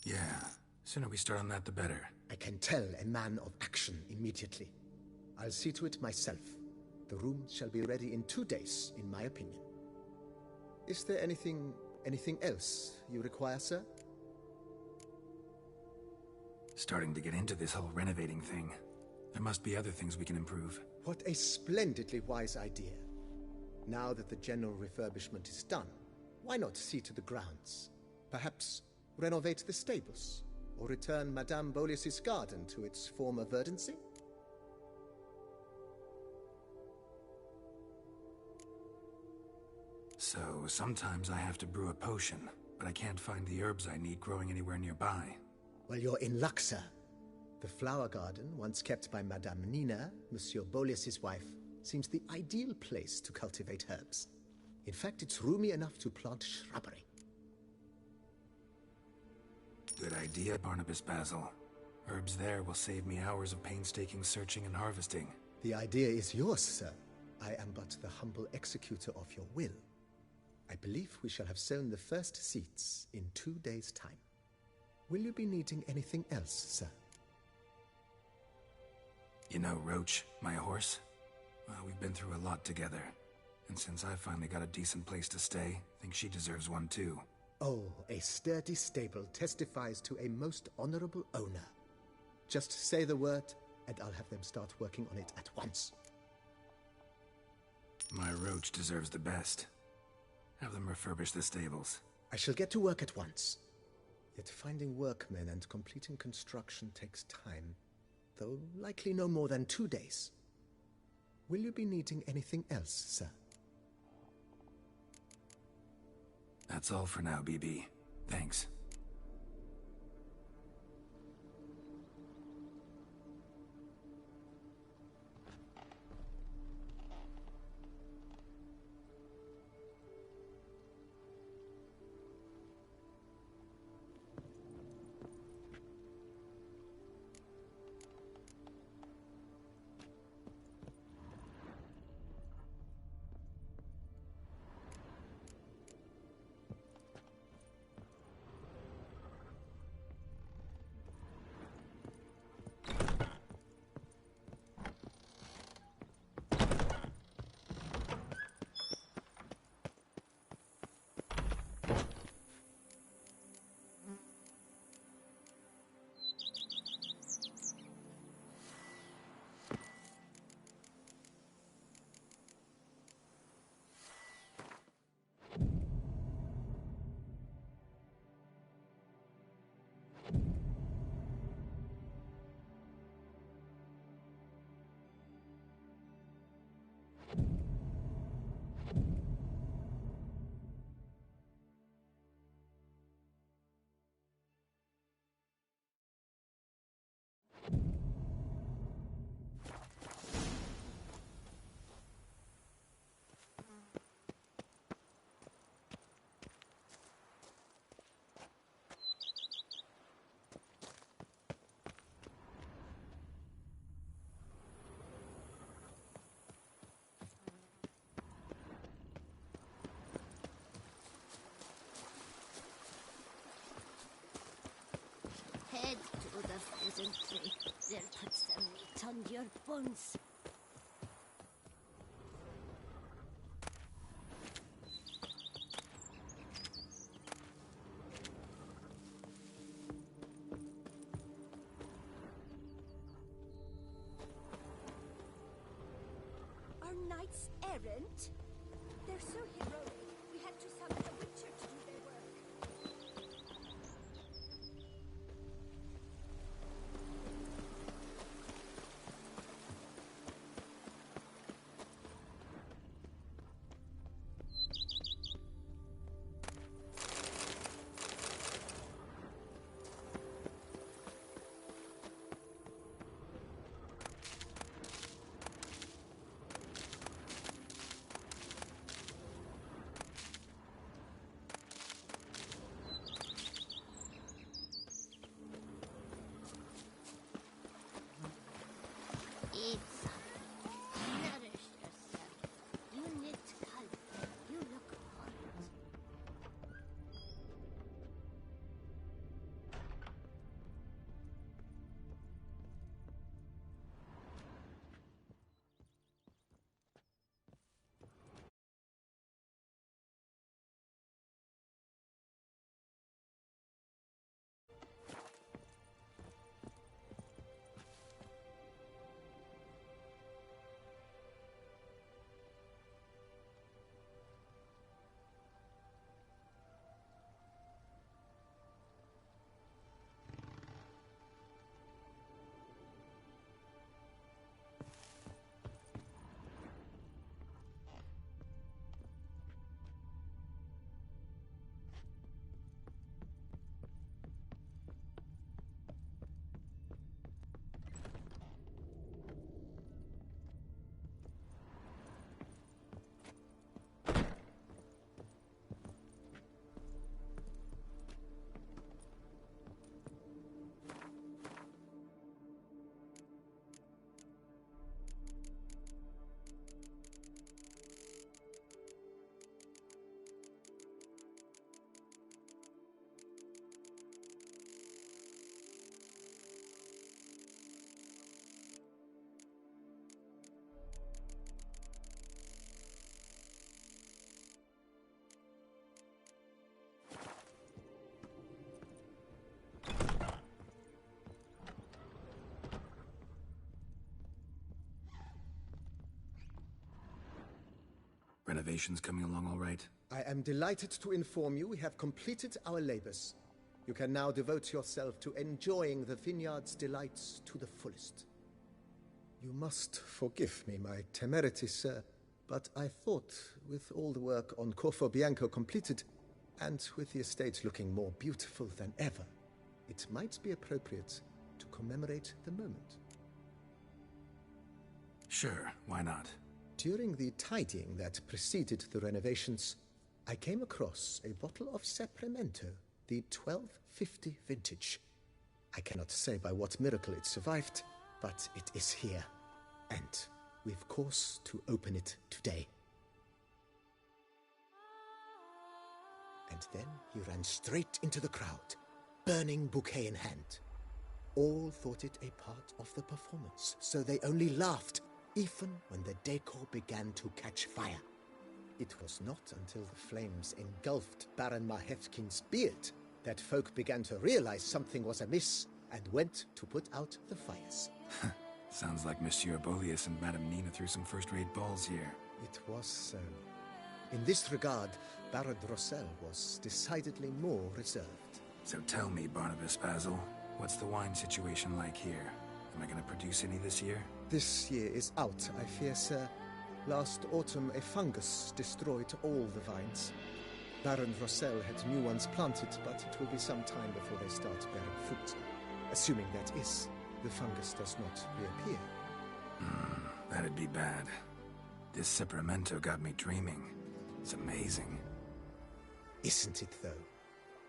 Yeah, sooner we start on that the better. I can tell a man of action immediately. I'll see to it myself. The room shall be ready in 2 days, in my opinion. Is there anything else you require, sir? Starting to get into this whole renovating thing. There must be other things we can improve. What a splendidly wise idea. Now that the general refurbishment is done, why not see to the grounds? Perhaps renovate the stables, or return Madame Boleus's garden to its former verdancy? So, sometimes I have to brew a potion, but I can't find the herbs I need growing anywhere nearby. Well, you're in luck, sir. The flower garden, once kept by Madame Nina, Monsieur Boleus's wife, seems the ideal place to cultivate herbs. In fact, it's roomy enough to plant shrubbery. Good idea, Barnabas Basil. Herbs there will save me hours of painstaking searching and harvesting. The idea is yours, sir. I am but the humble executor of your will. I believe we shall have sown the first seeds in 2 days' time. Will you be needing anything else, sir? You know Roach, my horse? Well, we've been through a lot together. And since I finally got a decent place to stay, I think she deserves one too. Oh, a sturdy stable testifies to a most honorable owner. Just say the word, and I'll have them start working on it at once. My Roach deserves the best. Have them refurbish the stables. I shall get to work at once. Yet finding workmen and completing construction takes time, though likely no more than 2 days. Will you be needing anything else, sir? That's all for now, BB. Thanks. Head to the pheasantry. They'll put some meat on your bones. Are knights errant? They're so heroic. We had to summon a witcher to do their work. Renovations coming along all right? I am delighted to inform you we have completed our labors. You can now devote yourself to enjoying the vineyard's delights to the fullest. You must forgive me my temerity, sir, but I thought, with all the work on Corvo Bianco completed, and with the estate looking more beautiful than ever, it might be appropriate to commemorate the moment. Sure, why not? During the tidying that preceded the renovations, I came across a bottle of Sapramento, the 1250 vintage. I cannot say by what miracle it survived, but it is here, and we've cause to open it today. And then he ran straight into the crowd, burning bouquet in hand. All thought it a part of the performance, so they only laughed, even when the decor began to catch fire. It was not until the flames engulfed Baron Mahevkin's beard that folk began to realize something was amiss and went to put out the fires. Sounds like Monsieur Bolius and Madame Nina threw some first-rate balls here. It was so. In this regard, Baron Rossel was decidedly more reserved. So tell me, Barnabas Basil, what's the wine situation like here? Am I going to produce any this year? This year is out, I fear, sir. Last autumn, a fungus destroyed all the vines. Baron Rossel had new ones planted, but it will be some time before they start bearing fruit. Assuming that is, the fungus does not reappear. That'd be bad. This Sapramento got me dreaming. It's amazing. Isn't it, though?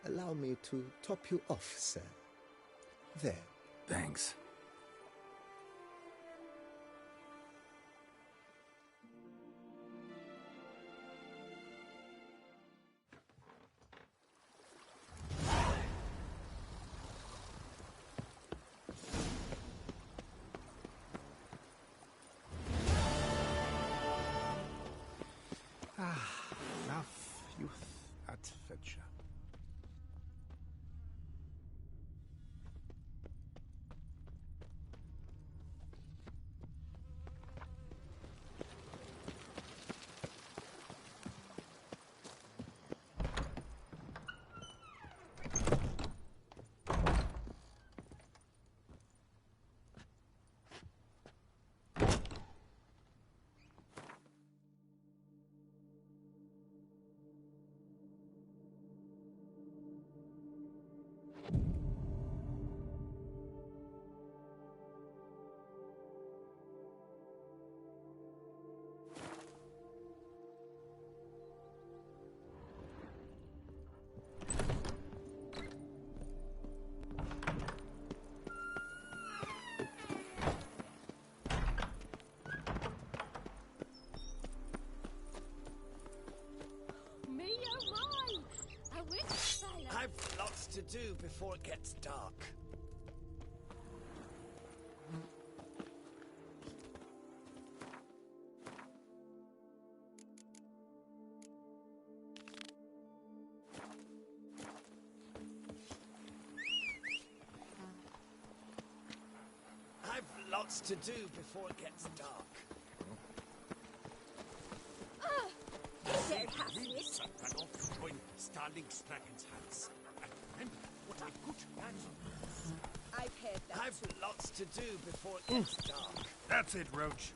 Allow me to top you off, sir. There. Thanks. Love, youth, adventure. I've lots to do before it gets dark. I've lots to do before it gets dark. There has it. But off join Starling Strachan's hands. And remember what a good man. I've heard that. I've lots to do before it gets dark. That's it, Roach.